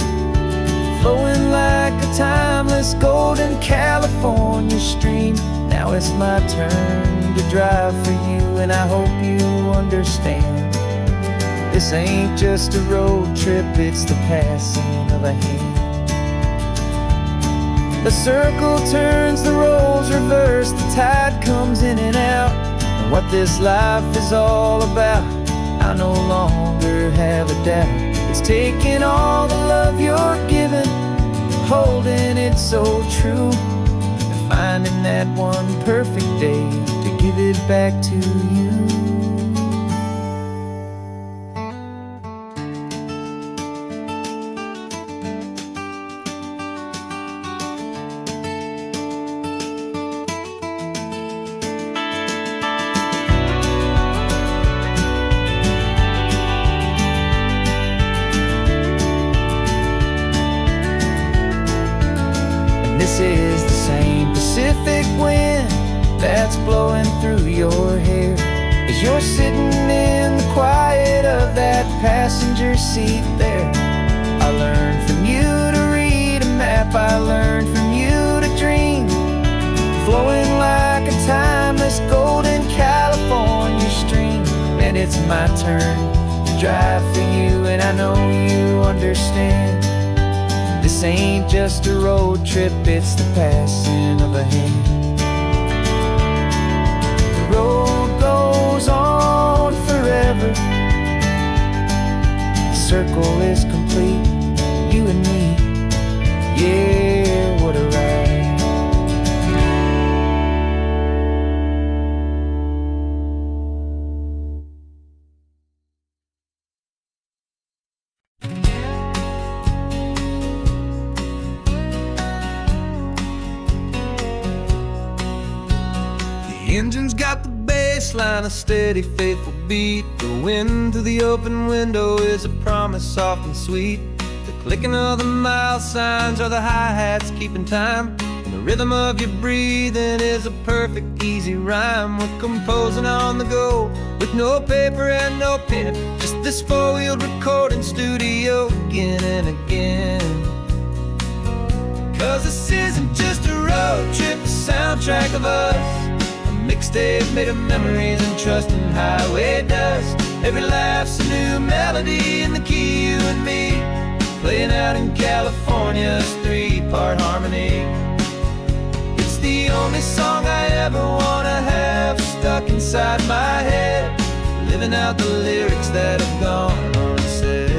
flowing like a timeless golden California stream. Now it's my turn to drive for you, and I hope you understand. This ain't just a road trip, it's the passing of a hand. The circle turns, the roles reverse, the tide comes in and out. And what this life is all about, I no longer have a doubt. It's taking all the love you're giving, holding it so true, and finding that one perfect day to give it back to you. This is the same Pacific wind that's blowing through your hair as you're sitting in the quiet of that passenger seat there. I learned from you to read a map, I learned from you to dream, flowing like a timeless golden California stream. And it's my turn to drive for you, and I know you understand. This ain't just a road trip, it's the passing of a hand. The road goes on forever, the circle is complete, you and me, yeah, what a ride. The engine's got the bass line, a steady, faithful beat. The wind through the open window is a promise soft and sweet. The clicking of the mile signs are the hi-hats keeping time, and the rhythm of your breathing is a perfect, easy rhyme. We're composing on the go with no paper and no pen, just this four-wheeled recording studio again and again. 'Cause this isn't just a road trip, the soundtrack of us, mixtape made of memories and trust and highway dust. Every laugh's a new melody in the key, you and me, playing out in California's three-part harmony. It's the only song I ever wanna have stuck inside my head, living out the lyrics that have gone unsaid.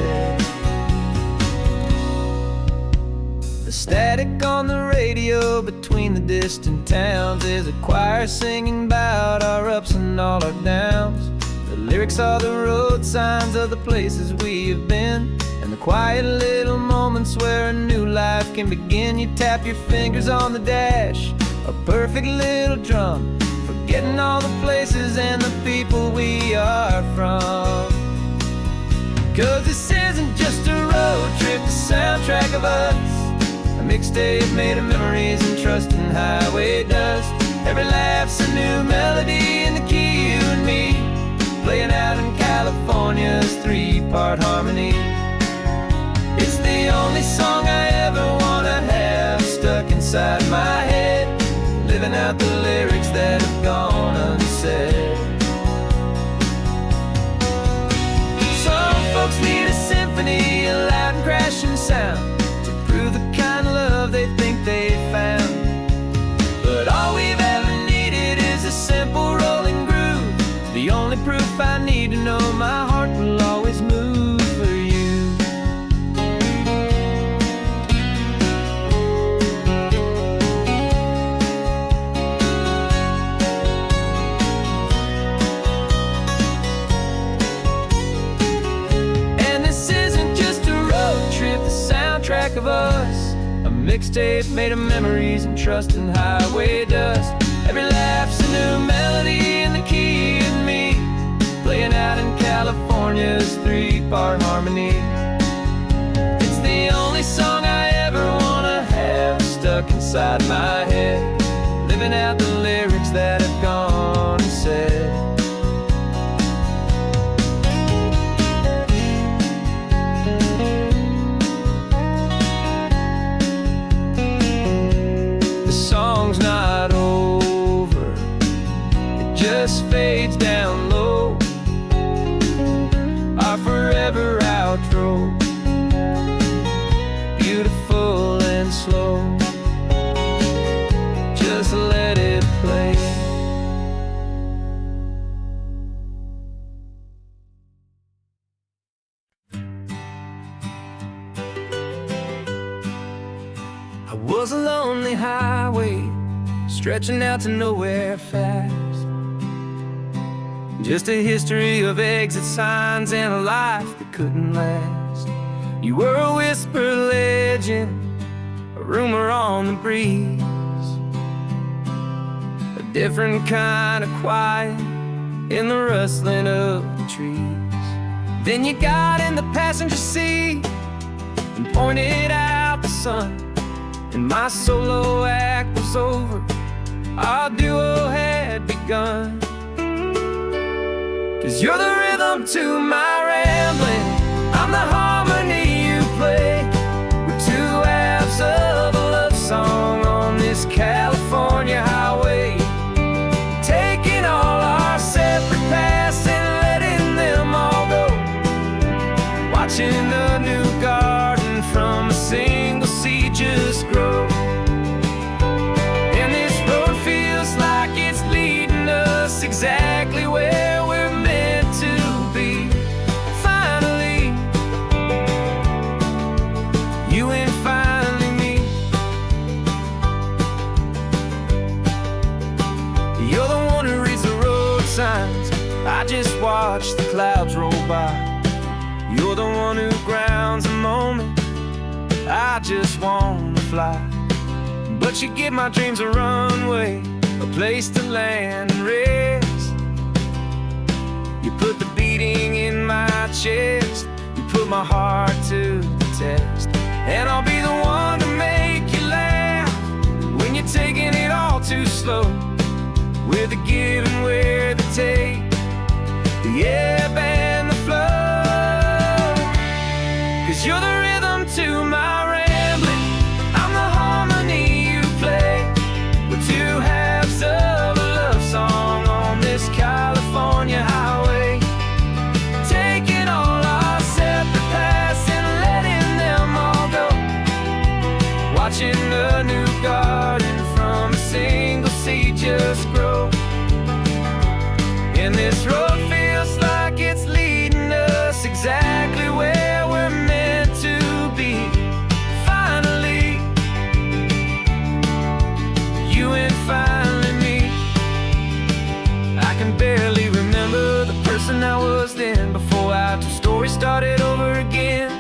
The static on the radio between the distant towns is a choir singing about our ups and all our downs. The lyrics are the road signs of the places we have been, and the quiet little moments where a new life can begin. You tap your fingers on the dash, a perfect little drum, forgetting all the places and the people we are from. 'Cause this isn't just a road trip, the soundtrack of us, a mixtape made of memories and trust and highway dust. Every laugh's a new melody in the key, you and me, playing out in California's three-part harmony. It's the only song I ever wanna have stuck inside my head, living out the lyrics that have gone unsaid. Some folks need a symphony, a loud and crashing sound, to prove the kind of love they think they found. But all we've ever needed is a simple rolling groove, the only proof I need to know my heart will always move for you. And this isn't just a road trip, the soundtrack of us, a mixtape made of memories and trust in highway dust. Every laugh's a new melody in the key and me, playing out in California's 3-part harmony. It's the only song I ever wanna have stuck inside my head, living out the lyrics that have gone and said. The song's not over, it just fades down low, our forever outro, beautiful and slow. Just let it play. I was a lonely highway, stretching out to nowhere fast. Just a history of exit signs and a life that couldn't last. You were a whisper legend, a rumor on the breeze, a different kind of quiet in the rustling of the trees. Then you got in the passenger seat and pointed out the sun, and my solo act was over, our duo had begun. 'Cause you're the rhythm to my rambling, I'm the harmony you play. We're two halves of a love song on this California highway, taking all our separate paths and letting them all go, watching a new garden from a single seed just grow. And this road feels like it's leading us exactly where we're meant to be. Finally, you and finally me. You're the one who reads the road signs, I just watch the clouds roll by. You're the one who grounds a moment, I just wanna fly. But you give my dreams a runway, a place to land and rest. You put the beating in my chest, you put my heart to the test. And I'll be the one to make you laugh when you're taking it all too slow, with the give and with the take, the ebb and the flow. 'Cause you're the rhythm to my rambling, I'm the harmony you play. We're two halves of a love song on this California highway, taking all our separate paths and letting them all go, watching a new garden from a single seed just grow. And this road feels like it's leading us exactly where we're meant to be. Finally, you and finally me. I can barely remember the person I was then, before our two stories started over again.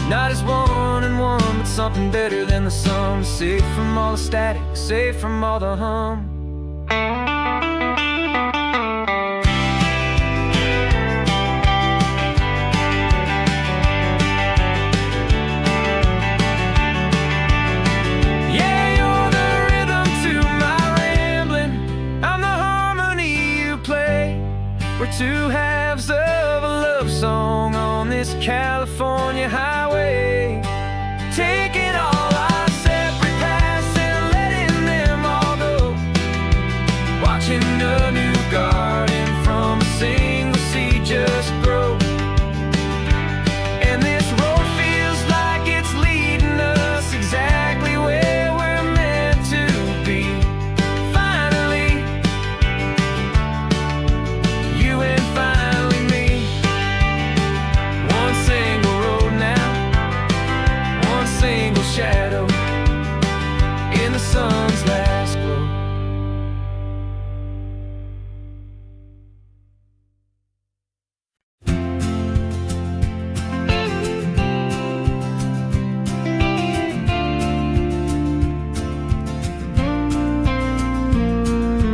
Not as one and one, but something better than the sum. Safe from all the static, safe from all the hum. Yeah, you're the rhythm to my rambling, I'm the harmony you play. We're two halves of a love song on this California highway, taking all our separate paths and letting them all go, watching a new garden from a single seed just grow. And this road feels like it's leading us exactly where we're meant to be. Finally, you and finally me. One single road now,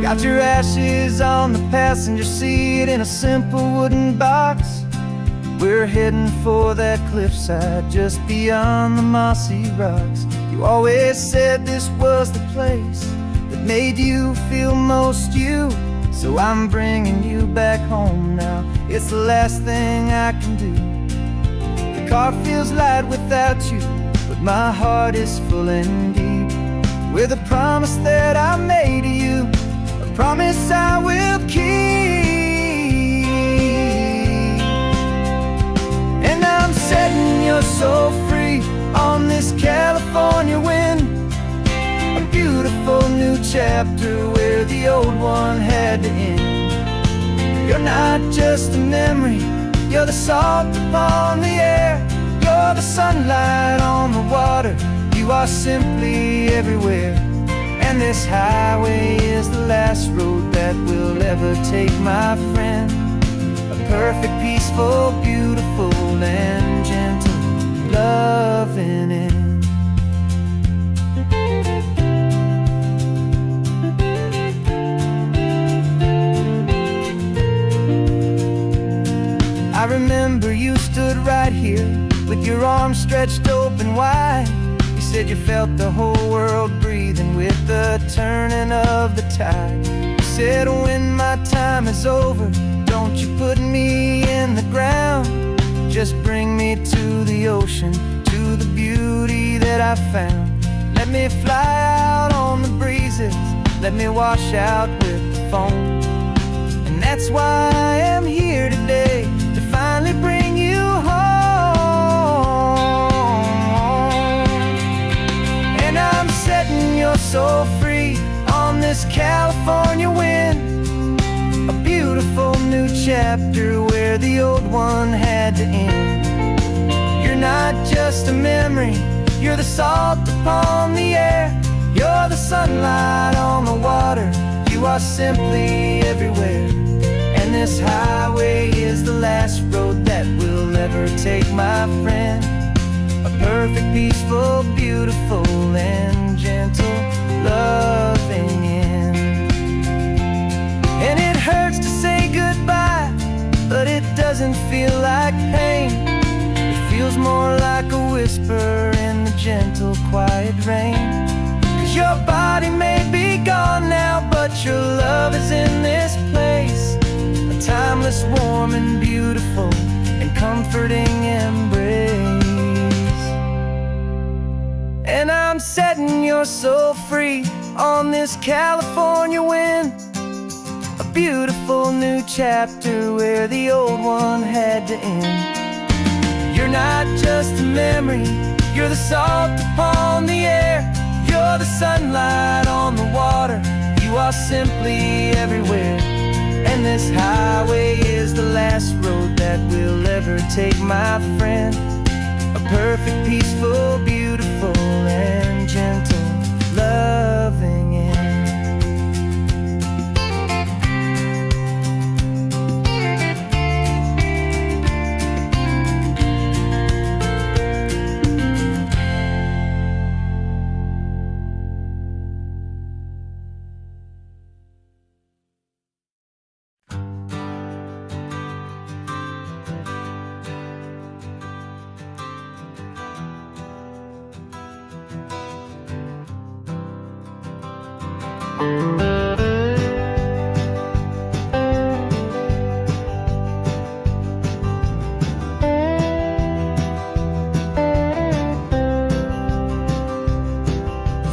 Got your ashes on the passenger seat in a simple wooden box. We're heading for that cliffside just beyond the mossy rocks. You always said this was the place that made you feel most you. So I'm bringing you back home now. It's the last thing I can do. The car feels light without you, but my heart is full and deep with a promise that I made to you, a promise I will keep. And I'm setting your soul free on this California wind, a beautiful new chapter where the old one had to end. You're not just a memory, you're the salt upon the air, you're the sunlight on the water, you are simply everywhere. And this highway is the last road that we'll ever take, my friend. A perfect, peaceful, beautiful, and gentle loving end. I remember you stood right here with your arms stretched open wide. You said you felt the whole world breathing with the turning of the tide. You said when my time is over, don't you put me in the ground, just bring me to the ocean, to the beauty that I found. Let me fly out on the breezes, let me wash out with the foam. And that's why I am here today, to finally bring you home. And I'm setting your soul free on this California wind, a beautiful new chapter where the old one had to end. You're not just a memory, you're the salt upon the air, you're the sunlight on the water, you are simply everywhere. And this highway is the last road that we'll ever take, my friend. A perfect, peaceful, beautiful, and gentle loving end. And it hurts to say goodbye, but it doesn't feel like pain. It feels more like a whisper in the gentle, quiet rain. 'Cause your body may be gone now, but your love is in this place, a timeless, warm, and beautiful, and comforting embrace. And I'm setting your soul free on this California wind, a beautiful new chapter where the old one had to end. You're not just a memory, you're the salt upon the air, you're the sunlight on the water, you are simply everywhere. And this highway is the last road that we'll ever take, my friend. A perfect, peaceful, beautiful, and gentle loving end.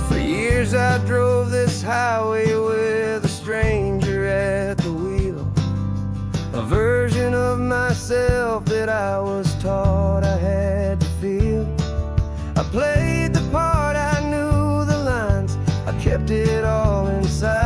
For years I drove this highway with a stranger at the wheel, a version of myself that I was taught I had to feel. I played the part, I knew the lines, I kept it all inside.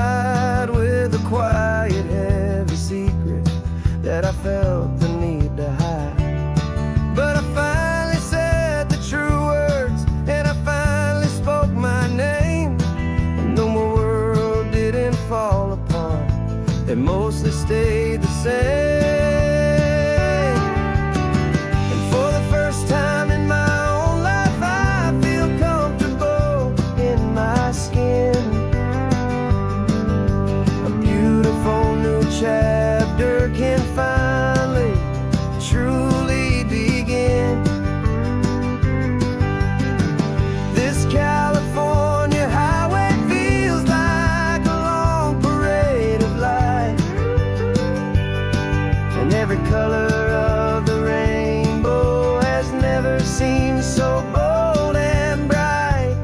seemed so bold and bright.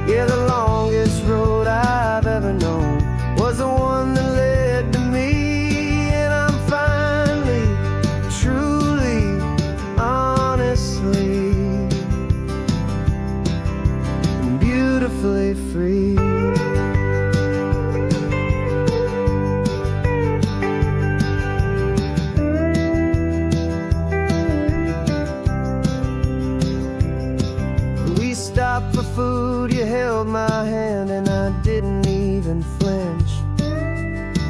Yeah, the longest road I've ever known was the one that led to me. And I'm finally, truly, honestly, and beautifully free. We stopped for food, you held my hand, and I didn't even flinch.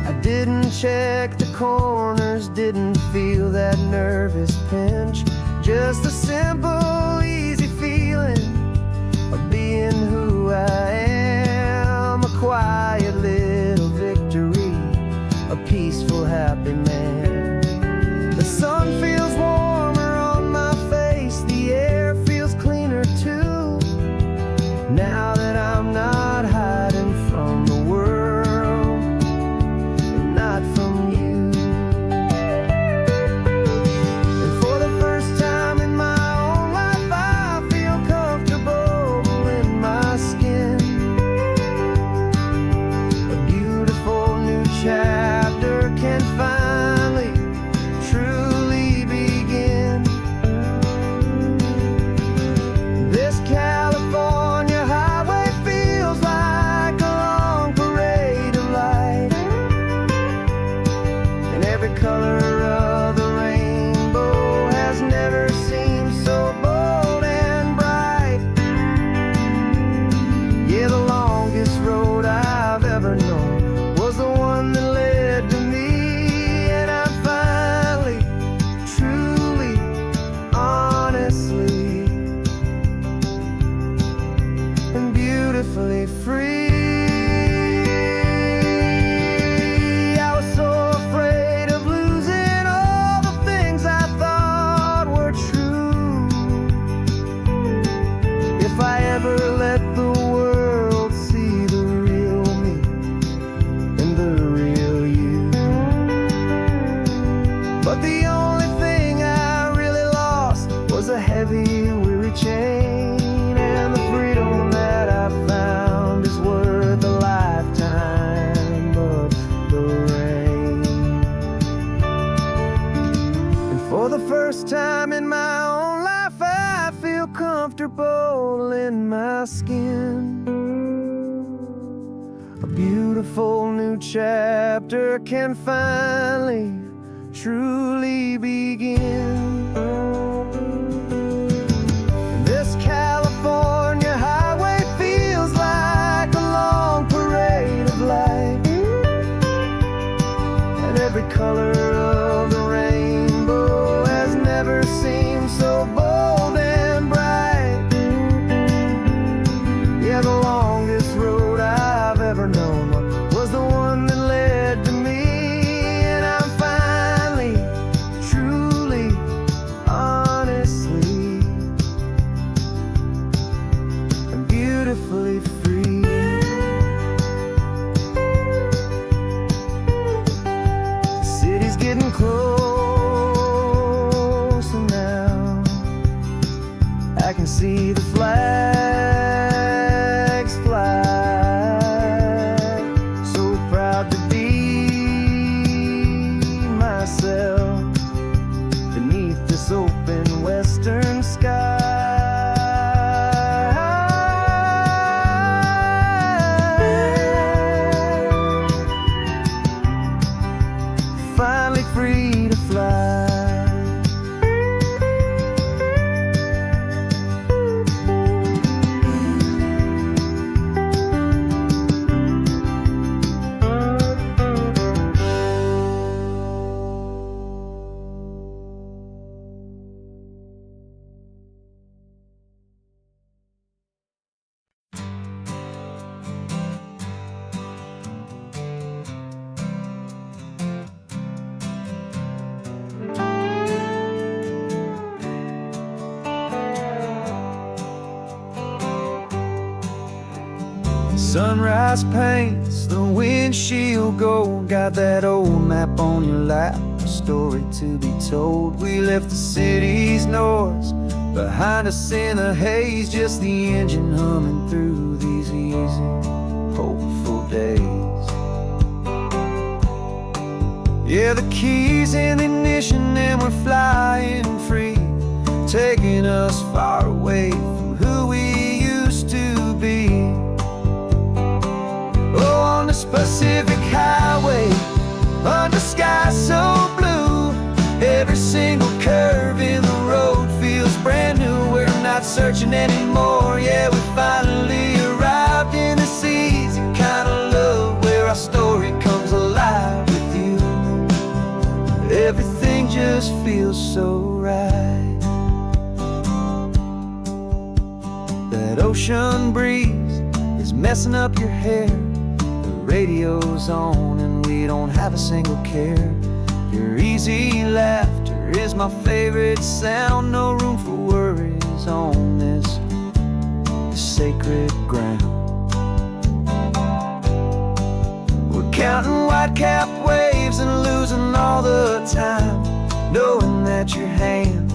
I didn't check the corners, didn't feel that nervous pinch. Just a simple, easy feeling of being who I am. A quiet little victory, a peaceful, happy man. The sun feels warmer on my face, the air feels cleaner too. Now that I'm not hiding from the world, and not from you. And for the first time in my own life, I feel comfortable in my skin. A beautiful new chapter can finally, truly begin. This California highway feels like a long parade of light, and every color of the rainbow has never seemed so bold and bright. Yeah, the longest road I've ever known was the one that led to me. And I'm finally, truly, honestly, and beautifully free. I was so afraid of losing all the things I thought were true. If I ever let the world see the real me and the real you. But the only thing I really lost was a heavy, weary chain. And the freedom that I found is worth a lifetime of the rain. And for the first time in my own life, I feel comfortable in my skin. A beautiful new chapter can finally, truly begin. This California highway feels like a long parade of light, and every color of the rainbow has never seemed so bold and bright. Yeah, the longest road I've ever known was the one that led to me. And I'm finally, truly, honestly, and beautifully free. The city's getting closer now. I can see the flags fly. So proud to be myself beneath this open western sky. Finally free to fly. Sunrise paints the windshield gold. Got that old map on your lap, story to be told. We left the city's noise behind us in the haze, just the engine humming through these easy, hopeful days. Yeah, the keys in the ignition and we're flying free, taking us far away from who we used to be. Oh, on this Pacific highway, under sky so blue, every single curve in the road feels brand new. We're not searching anymore, yeah, we finally arrived in this easy kind of love where our story comes alive with you. Everything just feels so right. That ocean breeze is messing up your hair, the radio's on and we don't have a single care. Your easy laughter is my favorite sound, no room for worries on this sacred ground. We're counting white-capped waves and losing all the time, knowing that your hand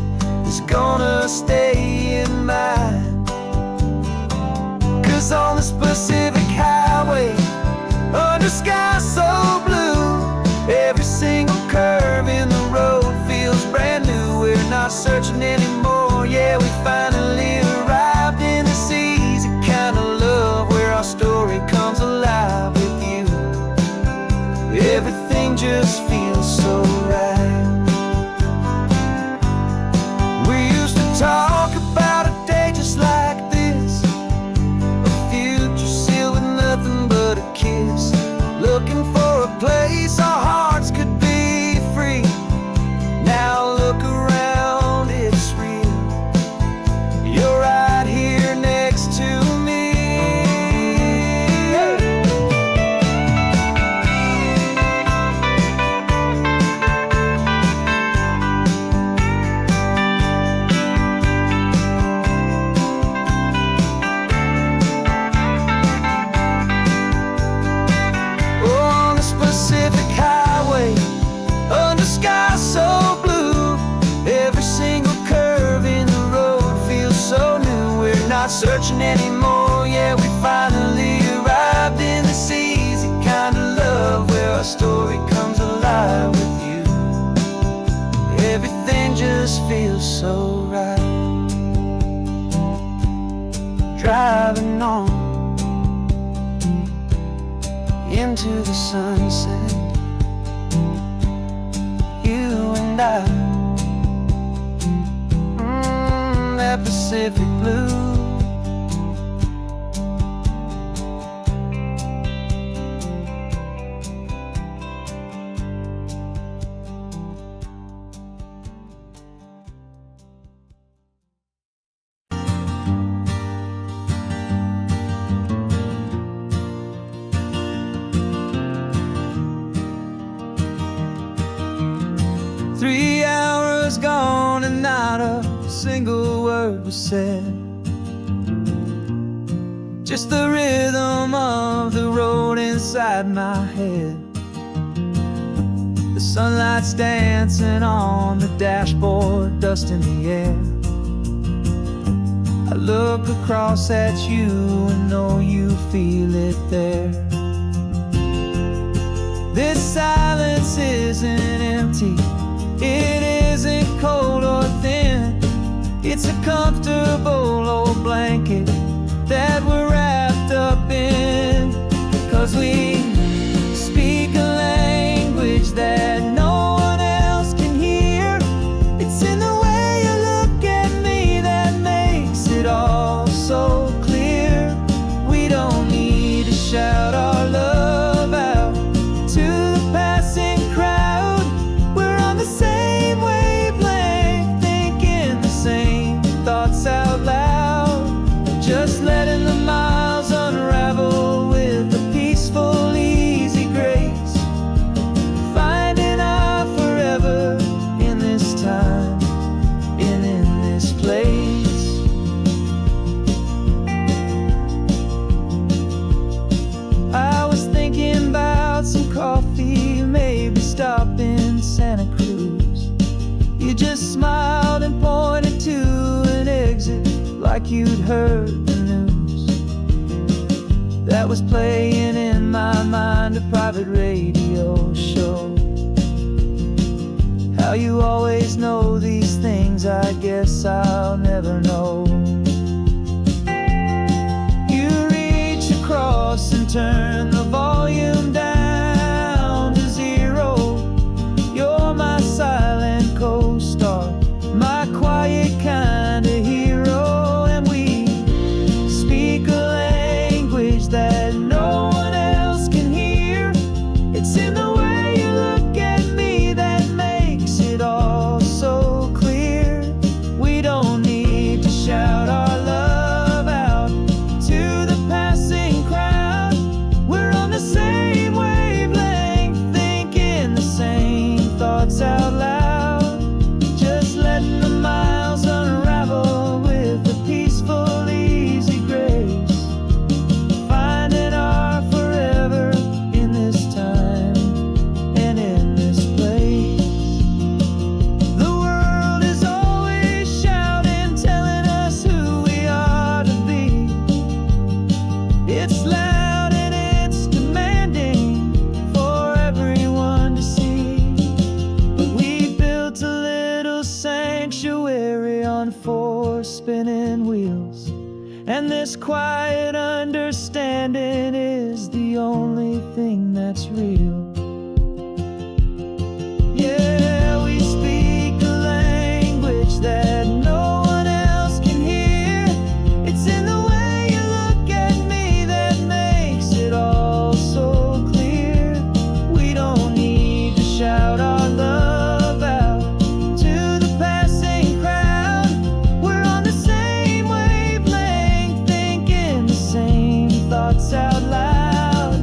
is gonna stay in mine. 'Cause on this Pacific highway, under sky so blue, every single curve in the road feels brand new. We're not searching anymore, yeah, we finally arrived in this easy kind of love where our story comes alive with you. Everything just feels so right. We used to talk about a day just like this, a future sealed with nothing but a kiss, looking for a place our hearts could be free. Now look around, it's real. You're right here next to me. Oh, on the Pacific highway, under sky so blue, every single curve in the road feels so new. We're not searching anymore, yeah, we finally arrived in this easy kind of love where our story comes alive with you. Everything just feels so right. Driving on into the sunset, you and I, that Pacific blue. Three hours gone and not a single word was said, just the rhythm of the road inside my head. The sunlight's dancing on the dashboard, dust in the air. I look across at you and know you feel it there. This silence isn't empty, it isn't cold or thin. It's a comfortable old blanket that we're wrapped up in. 'Cause we speak a language that no one else can hear. It's in the way you look at me that makes it all so clear. We don't need to shout our love out to the passing crowd. We're on the same wavelength. smiled and pointed to an exit like you'd heard the news. That was playing in my mind, a private radio show. How you always know these things, I guess I'll never know. You reach across and turn the volume down to 0. You're my silent co-star, my quiet kind of hero. And we speak a language that no one else can hear. It's in the way you look at me that makes it all so clear. We don't need to shout our love out to the passing crowd. We're on the same wavelength, thinking the same thoughts out loud. Just letting the miles unravel with a peaceful, easy grace. Finding our forever in this time and in this place. The world is always shouting, telling us who we are to be. It's loud and it's demanding for everyone to see. But we built a little sanctuary on 4 spinning wheels, and this quiet understanding is the only thing that's real. Yeah, we speak a language that no one else can hear. It's in the way you look at me that makes it all so clear. We don't need to shout our love out to the passing crowd. We're on the same wavelength, thinking the same thoughts out loud.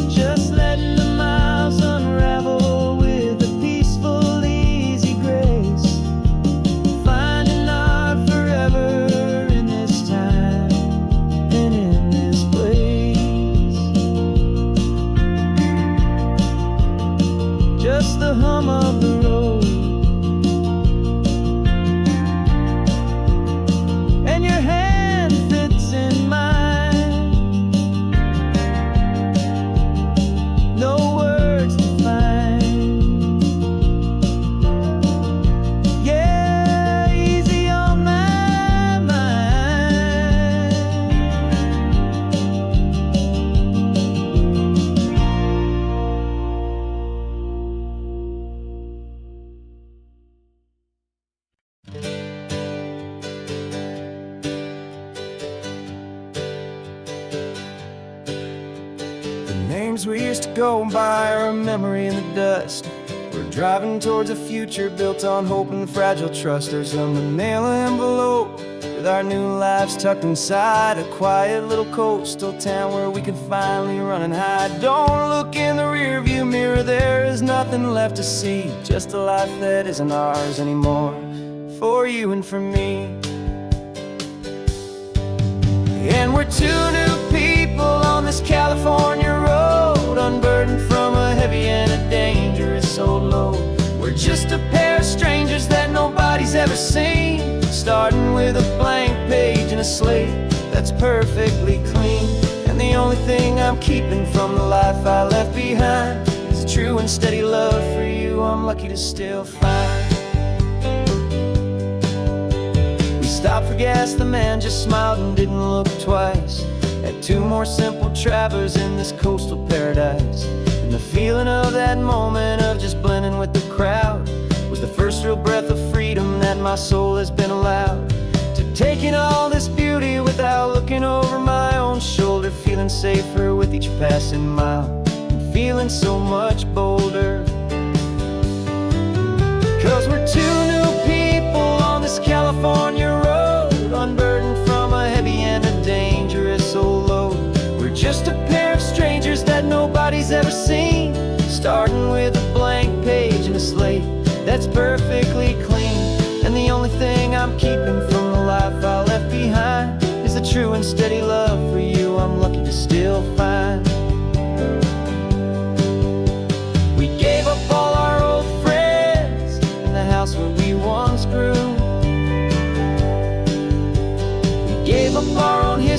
Just letting the miles unravel with a peaceful, easy grace. Finding our forever in this time and in this place. Just the hum of the road and your hand fits in mine. No words to find. Yeah, easy on my mind. The names we used to go by are a memory in the dust. We're driving towards a future built on hope and fragile trust. There's a manila envelope with our new lives tucked inside, a quiet little coastal town where we can finally run and hide. Don't look in the rearview mirror, there is nothing left to see, just a life that isn't ours anymore, for you and for me. And we're 2 new people on this California road, unburdened from a heavy and a dangerous old load. We're just a pair of strangers that nobody's ever seen, starting with a blank page and a slate that's perfectly clean. And the only thing I'm keeping from the life I left behind is a true and steady love for you I'm lucky to still find. We stopped for gas, the man just smiled and didn't look twice. Had 2 more simple travelers in this coastal paradise. And the feeling of that moment of just blending with the crowd was the first real breath of freedom that my soul has been allowed to take in all this beauty without looking over my own shoulder, feeling safer with each passing mile and feeling so much bolder. 'Cause we're 2 new people on this California road, unburdened from a heavy and a dangerous old load. We're just a pair of strangers that nobody's ever seen, starting with a blank page and a slate that's perfectly clean. And the only thing I'm keeping from the life I left behind is the true and steady love for you I'm lucky to still find. We gave up all our old friends in the house where we once grew.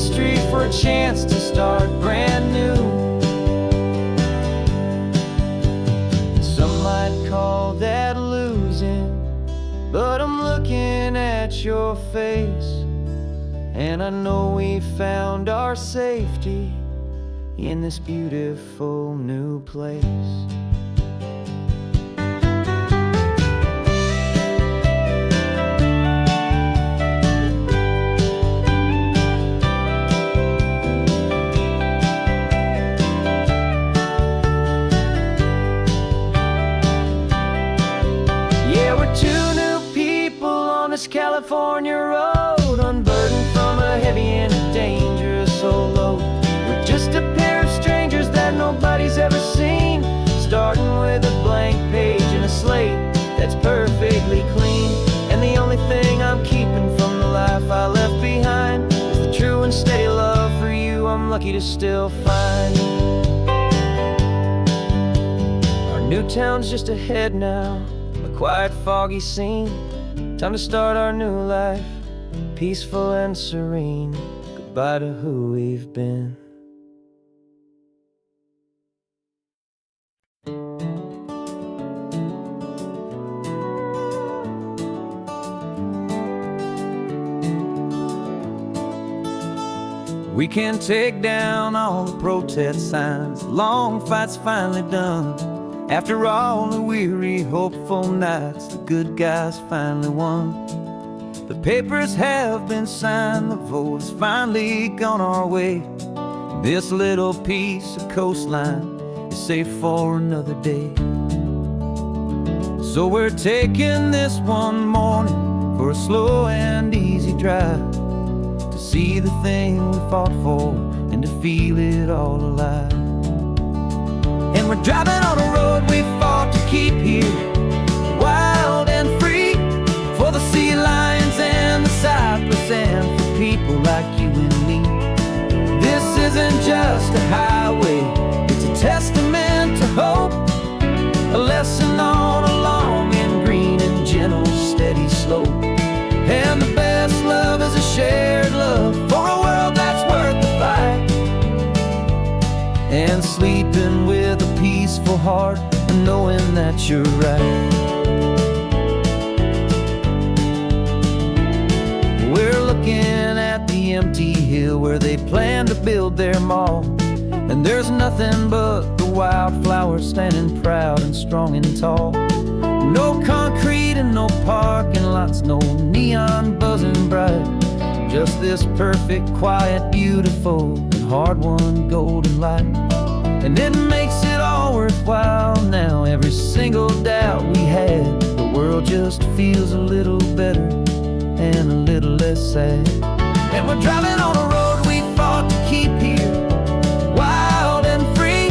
history for a chance to start brand new. Some might call that losing, but I'm looking at your face, and I know we found our safety in this beautiful new place. Yeah, we're two new people on this California road, unburdened from a heavy and a dangerous old load. We're just a pair of strangers that nobody's ever seen, starting with a blank page and a slate that's perfectly clean. And the only thing I'm keeping from the life I left behind is the true and steady love for you I'm lucky to still find. Our new town's just ahead now, a quiet, foggy scene. Time to start our new life, peaceful and serene. Goodbye to who we've been. We can take down all the protest signs, long fight's finally done. After all the weary, hopeful nights, the good guys finally won. The papers have been signed, the vote has finally gone our way. This little piece of coastline is safe for another day. So we're taking this one morning for a slow and easy drive, to see the thing we fought for and to feel it all alive. And we're driving on a road we fought to keep here, wild and free, for the sea lions and the cypress and for people like you and me. This isn't just a highway, it's a testament to hope, a lesson on a long and green and gentle steady slope. And the best love is a shared love for a world that's worth the fight, and sleeping with a peaceful heart and knowing that you're right. We're looking at the empty hill where they plan to build their mall, and there's nothing but the wildflowers standing proud and strong and tall. No concrete and no parking lots, no neon buzzing bright, just this perfect, quiet, beautiful, and hard-won golden light. And it makes it all worthwhile now, every single doubt we had. The world just feels a little better and a little less sad. And we're driving on a road we fought to keep here, wild and free,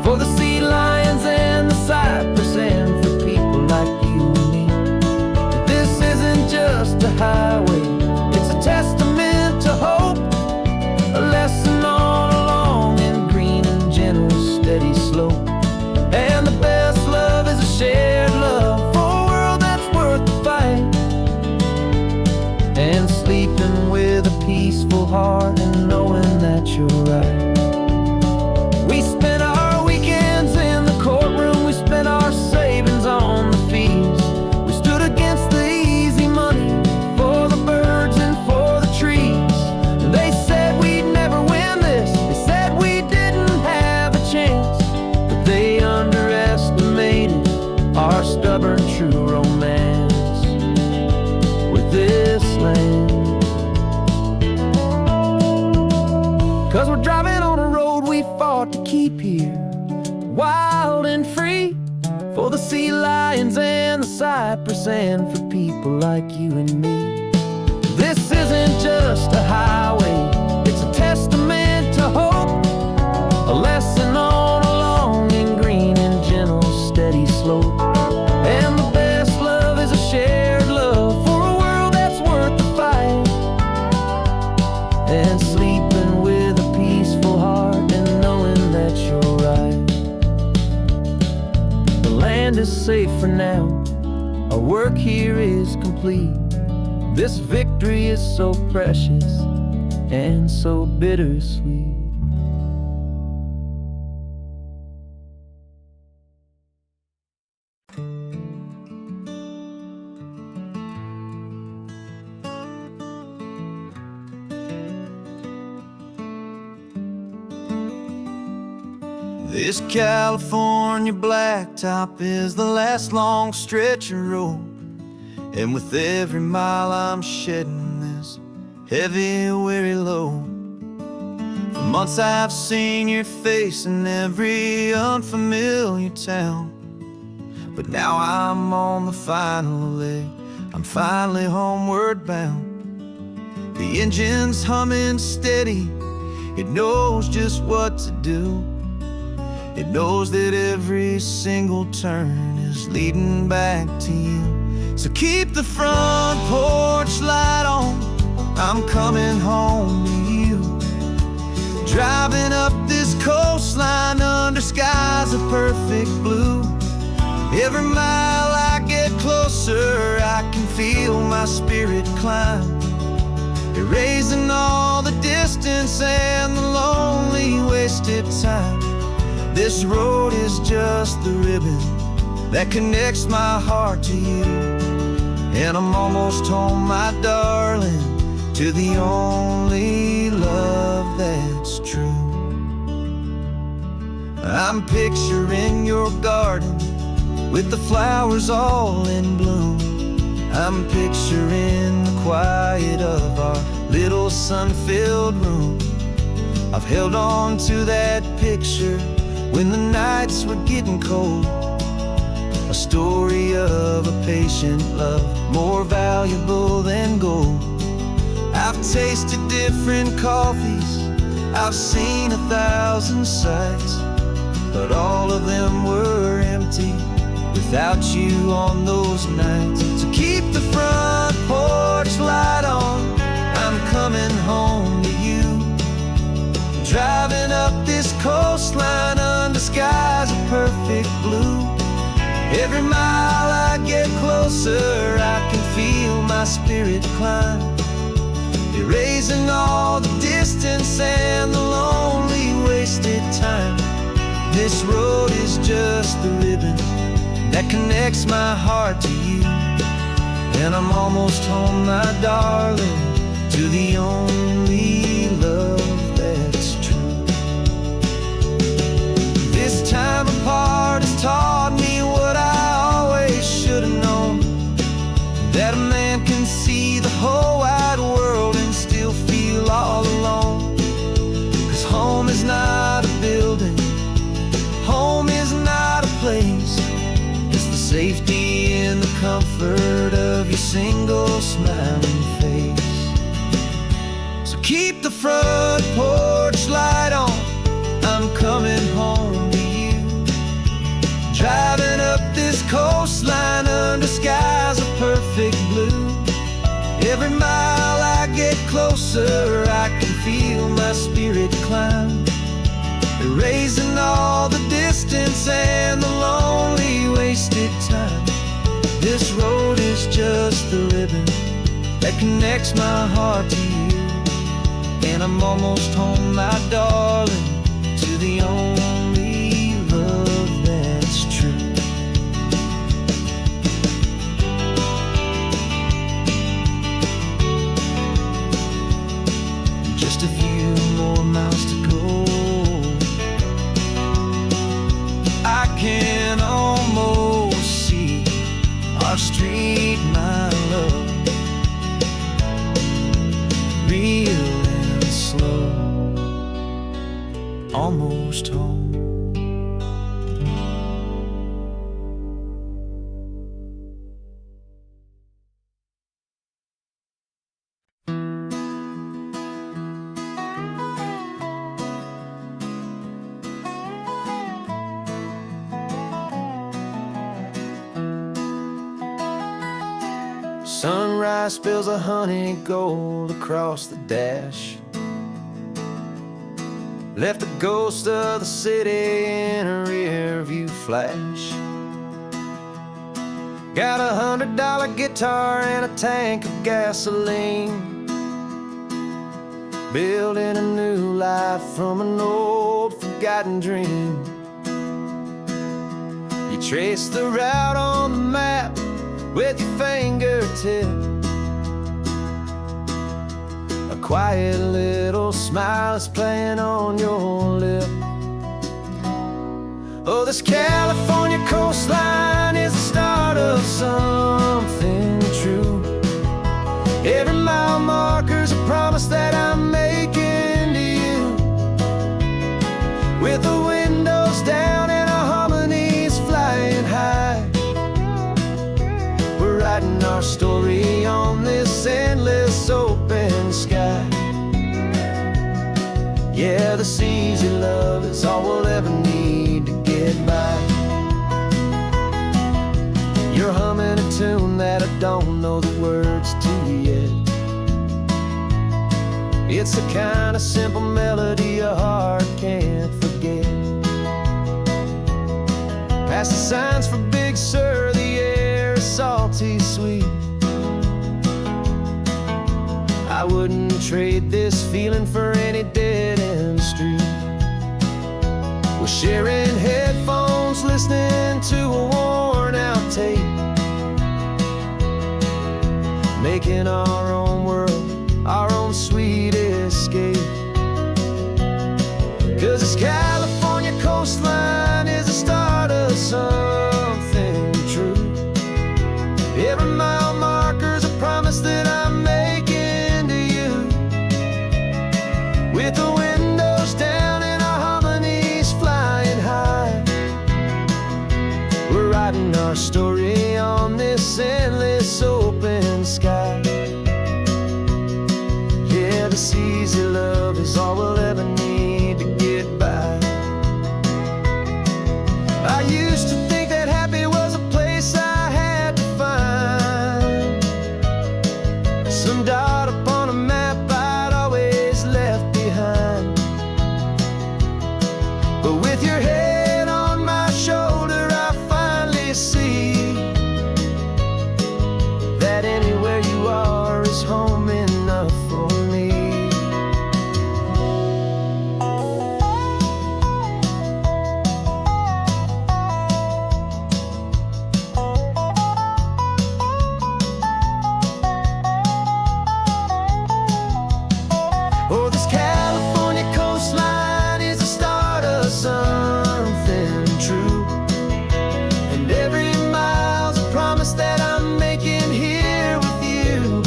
for the sea lions and the cypress and for people like you and me. This isn't just a highway, it's a testament to hope, a lesson on a long and green and gentle steady slope. And the best love is a shared love for a world that's worth the fight, and sleeping with a peaceful heart and knowing that you're right. We spent our weekends in the courtroom, we spent our savings on the fees. We stood against the easy money for the birds and for the trees. They said we'd never win this, they said we didn't have a chance, but they underestimated our stubborn true romance with this land. 'Cause we're driving on a road we fought to keep here, wild and free, for the sea lions and the cypress and for people like you and me. This isn't just a highway, it's a testament to hope, a lesson on a long and green and gentle steady slope. And the best love is a shared love for a world that's worth the fight, and sleeping with a peaceful heart and knowing that you're right. The land is safe for now, our work here is complete. This victory is so precious, and so bittersweet. This California blacktop is the last long stretch of road, and with every mile I'm shedding this heavy, weary load. For months I've seen your face in every unfamiliar town, but now I'm on the final leg, I'm finally homeward bound. The engine's humming steady, it knows just what to do. It knows that every single turn is leading back to you. So keep the front porch light on, I'm coming home to you. Driving up this coastline under skies of perfect blue. Every mile I get closer, I can feel my spirit climb, erasing all the distance and the lonely wasted time. This road is just the ribbon that connects my heart to you, and I'm almost home, my darling, to the only love that's true. I'm picturing your garden with the flowers all in bloom. I'm picturing the quiet of our little sun-filled room. I've held on to that picture when the nights were getting cold, a story of a patient love more valuable than gold. I've tasted different coffees, I've seen 1,000 sights, but all of them were empty without you on those nights. So keep the front porch light on, I'm coming home to you. Driving up this coastline under skies of perfect blue. Every mile I get closer, I can feel my spirit climb, erasing all the distance and the lonely wasted time. This road is just the ribbon that connects my heart to you, and I'm almost home, my darling, to the only love that's true. This time apart has taught me what I always should have known, that a man can see the whole wide world and still feel all alone. 'Cause home is not a building, home is not a place, it's the safety and the comfort of your single smiling face. So keep the front porch light on, I'm coming home to you. Driving up this coastline under skies of perfect blue. Every mile I get closer, I can feel my spirit climb, erasing all the distance and the lonely wasted time. This road is just the ribbon that connects my heart to you, and I'm almost home, my darling, to the only love that's true. Just a few more miles to go, I can almost see our street, my love, real and slow, almost home. Sunrise spills a honey gold across the dash, left the ghost of the city in a rear view flash. Got a $100 guitar and a tank of gasoline, building a new life from an old forgotten dream. You trace the route on the map with your fingertip. A quiet little smile is playing on your lip. Oh, this California coastline is the start of something true. Every mile marker's a promise that I'm making to you. With the windows down and our harmonies flying high, we're writing our story on this endless open sky. Yeah, this easy love is all we'll ever need to get by. You're humming a tune that I don't know the words to yet. It's the kind of simple melody a heart can't forget. Past the signs for Big Sur, the air is salty sweet. I wouldn't trade this feeling for any dead-end street. We're sharing headphones, listening to a worn-out tape, making our own world, our own sweet escape. 'Cause this California coastline is the start of something true. Every mile marker's a promise that I'm making to you. With the windows down and our harmonies flying high, we're writing our story on this endless open sky. Yeah, this easy love is all we'll ever need to get by. I used to think that happy was a place I had to find, some dot upon a map I'd always left behind. But with your head on my shoulder, I finally see that anywhere you are is home enough for me. Oh, this California coastline is the start of something true. And every mile's a promise that I'm making here with you.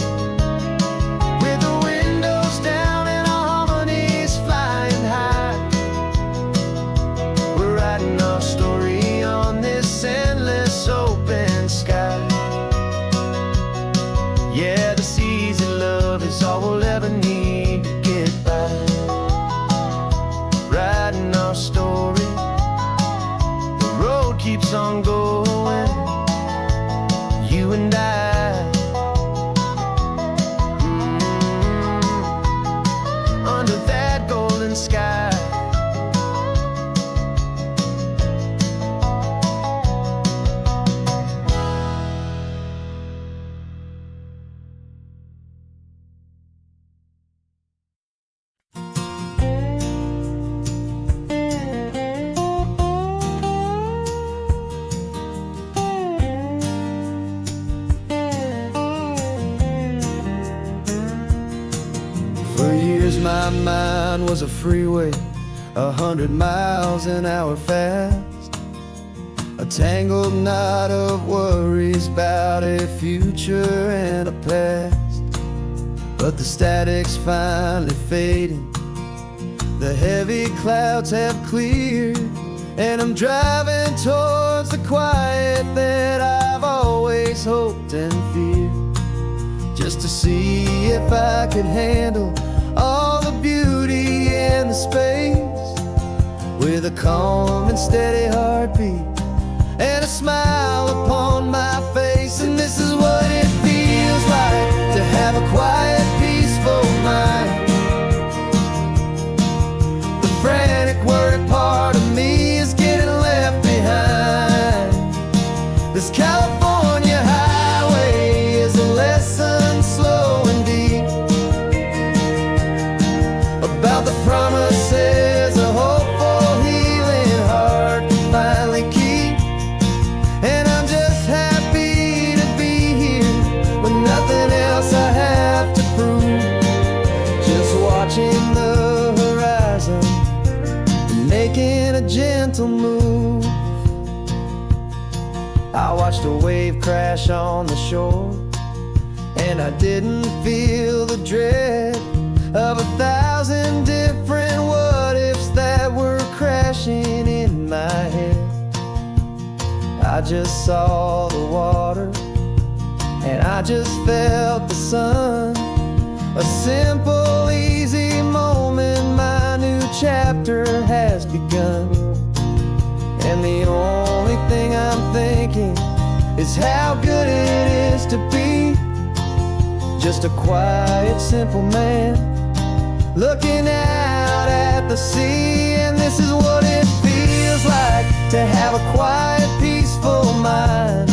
With the windows down and our harmonies flying high, we're writing our story on this endless open sky. Yeah, this easy love is all we'll ever need to get by. Writing our story, the road keeps on going, you and I. Under that golden sky. For years my mind was a freeway, 100 miles an hour fast, a tangled knot of worries about a future and a past. But the static's finally fading, the heavy clouds have cleared, and I'm driving towards the quiet that I've always hoped and feared, just to see if I could handle all the beauty and the space, with a calm and steady heartbeat and a smile upon my face. And this is what it feels like to have a quiet, peaceful mind. The frantic, worried part of me is getting left behind. This California highway is a lesson slow and deep. watched a wave crash on the shore, and I didn't feel the dread of 1,000 different what-ifs that were crashing in my head. I just saw the water, and I just felt the sun. A simple, easy moment, my new chapter has begun. And the only thing I'm thinking is how good it is to be just a quiet, simple man looking out at the sea. And this is what it feels like to have a quiet, peaceful mind.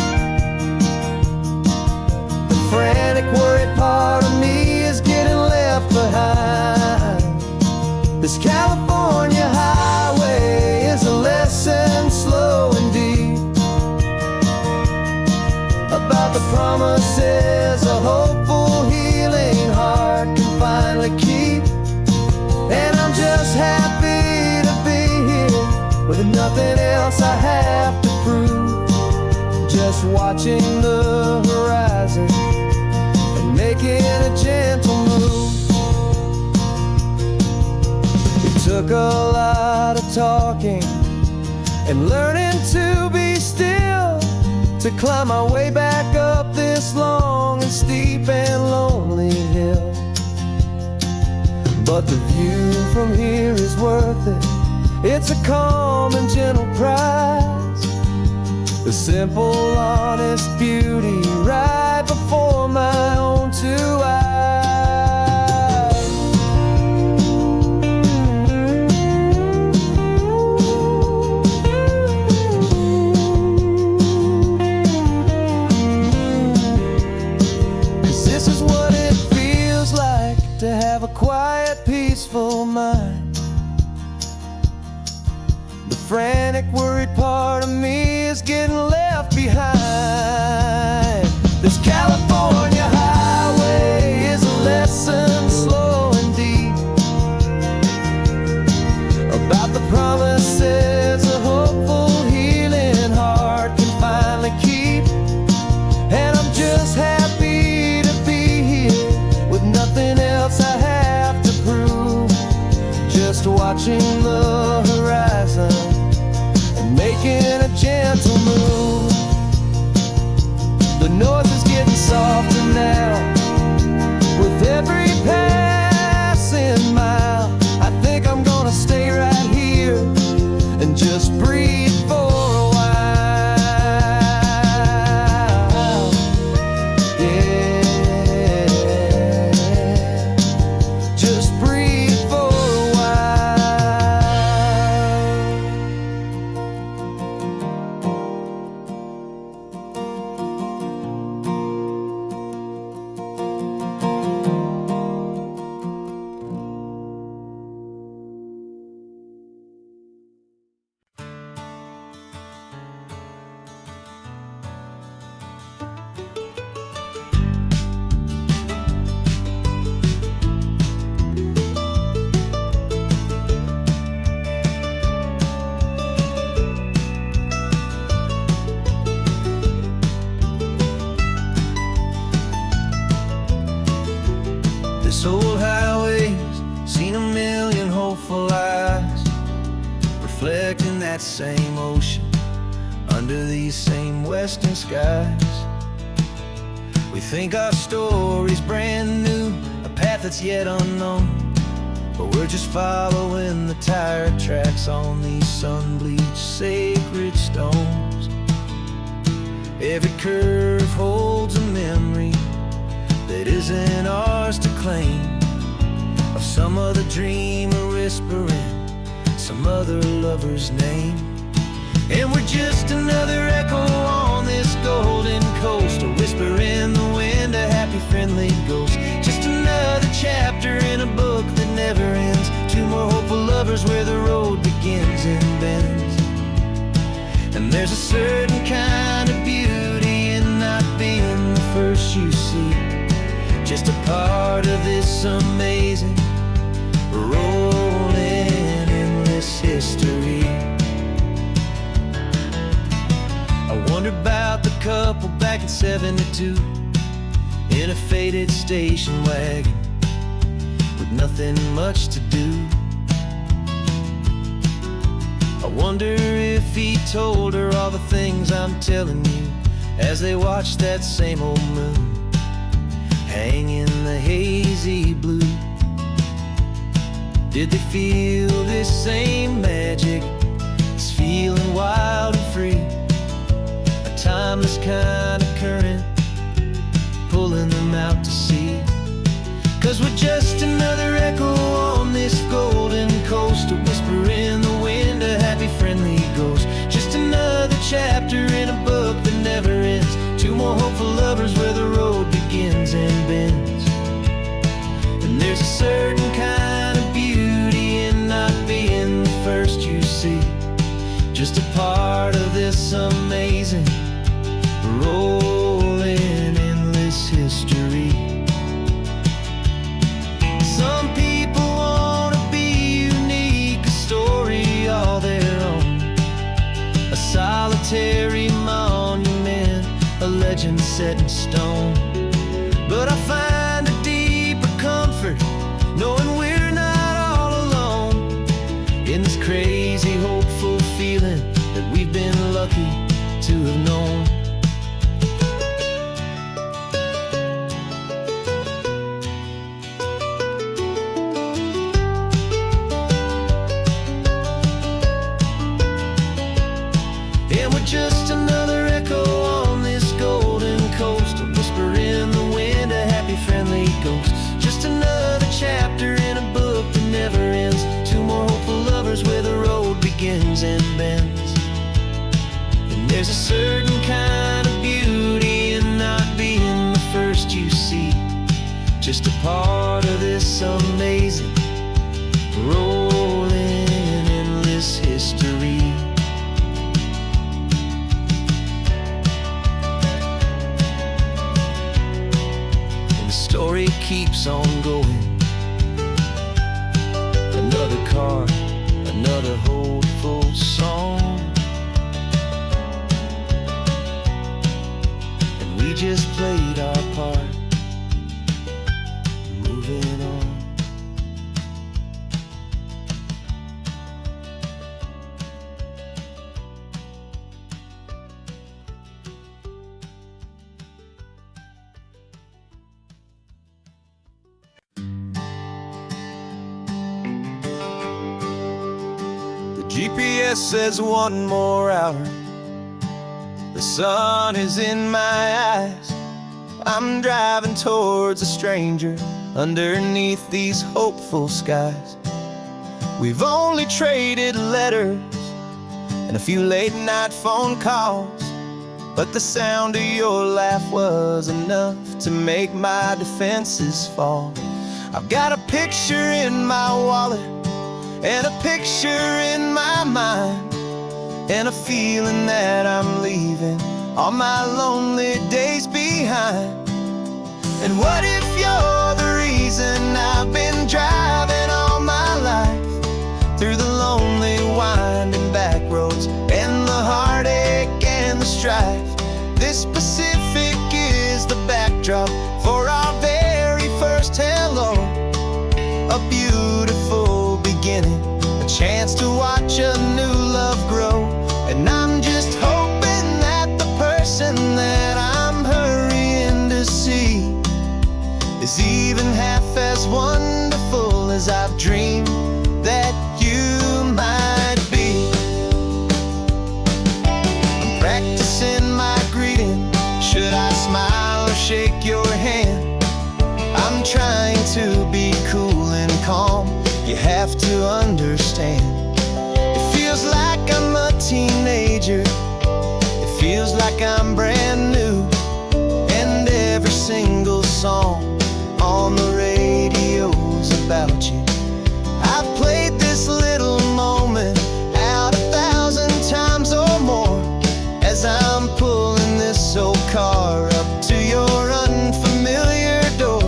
The frantic, worried part of me is getting left behind. This California highway is a lesson, slow and deep, about the promises a hopeful, healing heart can finally keep. And I'm just happy to be here with nothing else I have to prove, just watching the horizon and making a gentle move. It took a lot of talking and learning to be still to climb my way back up this long and steep and lonely hill. But the view from here is worth it. It's a calm and gentle prize, the simple, honest beauty right before my own two eyes. 'Cause this is what it feels like to have a quiet, peaceful mind. The frantic, worried part of me is getting left behind. This California highway is a lesson, slow and deep, about the promises a hopeful, healing heart can finally keep. And I'm just happy to be here with nothing else I have to prove, just watching the horizon and making a gentle move. The noise is getting softer now with every passing mile. I think I'm gonna stay right here and just breathe for a while. Yeah, just breathe for a while. This old highway's seen a million hopeful eyes, reflecting that same ocean under these same western skies. We think our story's brand new, a path that's yet unknown, but we're just following the tire tracks on these sun-bleached sacred stones. Every curve holds a memory that isn't ours to claim, of some other dreamer whispering some other lover's name. And we're just another echo on this golden coast, a whisper in the wind, a happy friendly ghost, just another chapter in a book that never ends. Two more hopeful lovers where the road begins and bends. And there's a certain kind of beauty in not being the first you see, just a part of this amazing, rolling, endless history. I wonder about the couple back in '72 in a faded station wagon with nothing much to do. I wonder if he told her all the things I'm telling you as they watched that same old moon hang in the hazy blue. Did they feel this same magic, this feeling wild and free, a timeless kind of current pulling them out to sea? 'Cause we're just another echo on this golden coast, a whisper in the wind, a happy friendly ghost. Just another chapter in a book that never ends, two more hopeful lovers where the road begins and bends. And there's a certain kind of beauty in not being the first you see, just a part of this amazing rolling endless history. Some people want to be unique, a story all their own, a solitary monument, a legend set in stone. But I find a deeper comfort knowing we're not all alone in this crazy, hopeful feeling that we've been lucky to have known. And we're just another echo on this golden coast, a whisper in the wind, a happy friendly ghost. Just another chapter in a book that never ends, two more hopeful lovers where the road begins and bends. And there's a certain kind of beauty in not being the first you see, just a part of this amazing rolling endless history. Story keeps on going. Another car, another hopeful song, and we just played our part, moving on. GPS says one more hour, the sun is in my eyes. I'm driving towards a stranger underneath these hopeful skies. We've only traded letters and a few late night phone calls, but the sound of your laugh was enough to make my defenses fall. I've got a picture in my wallet and a picture in my mind, and a feeling that I'm leaving all my lonely days behind. And what if you're the reason I've been driving all my life, through the lonely winding back roads and the heartache and the strife? This Pacific is the backdrop for our very first hello, a beautiful beginning, a chance to watch a new love grow. And I'm just hoping that the person that I'm hurrying to see is even half as wonderful as I've dreamed that you might be. I'm practicing my greeting, should I smile or shake your hand? I'm trying to be cool and calm, you have to understand. It feels like I'm a teenager, it feels like I'm brand new, and every single song on the radio's about you. I've played this little moment out 1,000 times or more as I'm pulling this old car up to your unfamiliar door.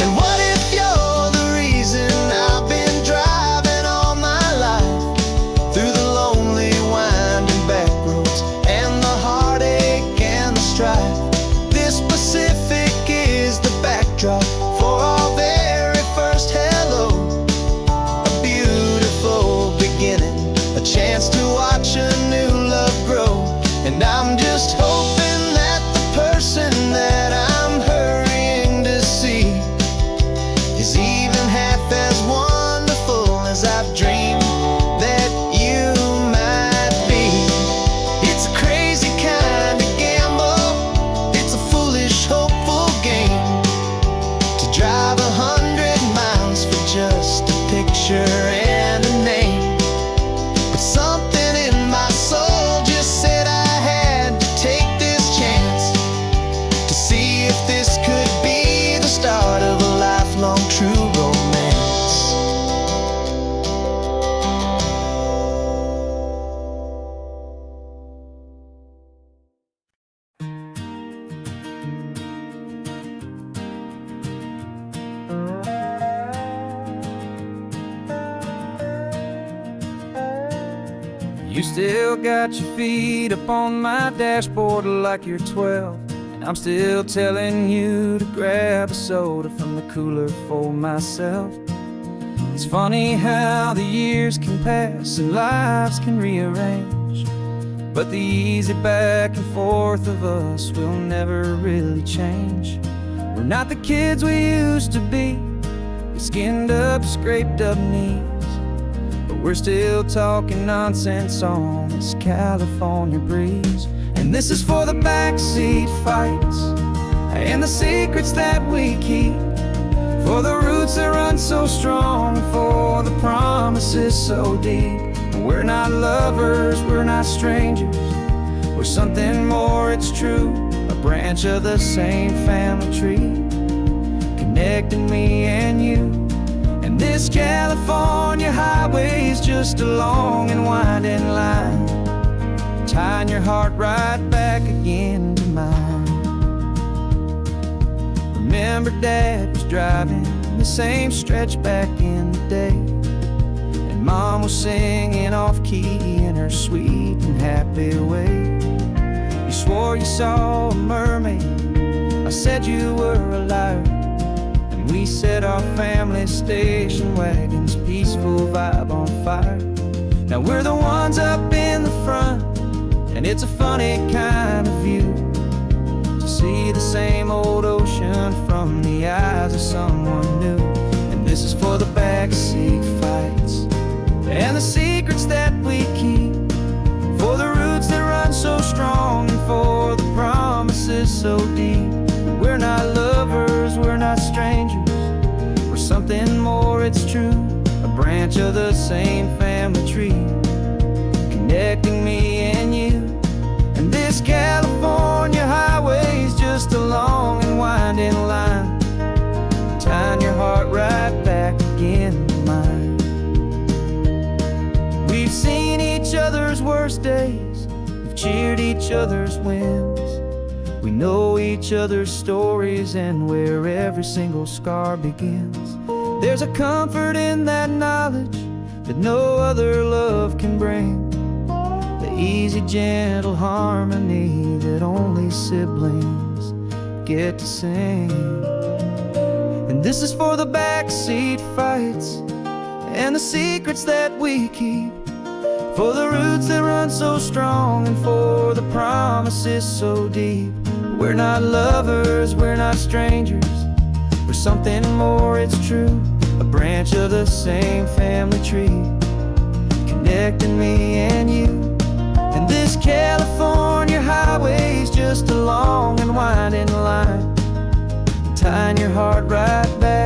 And what if you're the reason I've been driving all my life, through the lonely winding back roads and the heartache You still got your feet up on my dashboard like you're 12, and I'm still telling you to grab a soda from the cooler for myself. It's funny how the years can pass and lives can rearrange, but the easy back and forth of us will never really change. We're not the kids we used to be, with skinned up, scraped up knees, but we're still talking nonsense on this California breeze. And this is for the backseat fights and the secrets that we keep, for the roots that run so strong, for the promises so deep. We're not lovers, we're not strangers, we're something more, it's true. A branch of the same family tree, connecting me and you. And this California highway is just a long and winding line, tying your heart right back again to mine. Remember Dad was driving the same stretch back in the day, and Mom was singing off-key in her sweet and happy way. You swore you saw a mermaid, I said you were a liar, and we set our family station wagon's peaceful vibe on fire. Now we're the ones up in the front, and it's a funny kind of view to see the same old ocean from the eyes of someone new. And this is for the backseat fights and the secrets that we keep, for the roots that run so strong, and for the promises so deep. We're not lovers, we're not strangers, we're something more, it's true. A branch of the same family tree, connecting me and you. And this California highway is just a long and winding line, tying your heart right back again to mine. We've seen each other's worst days, we've cheered each other's wins, we know each other's stories and where every single scar begins. There's a comfort in that knowledge that no other love can bring, the easy, gentle harmony that only siblings get to sing. And this is for the backseat fights and the secrets that we keep, for the roots that run so strong, and for the promises so deep. We're not lovers, we're not strangers, we're something more, it's true. A branch of the same family tree, connecting me and you. And this California highway is just a long and winding line, tying your heart right back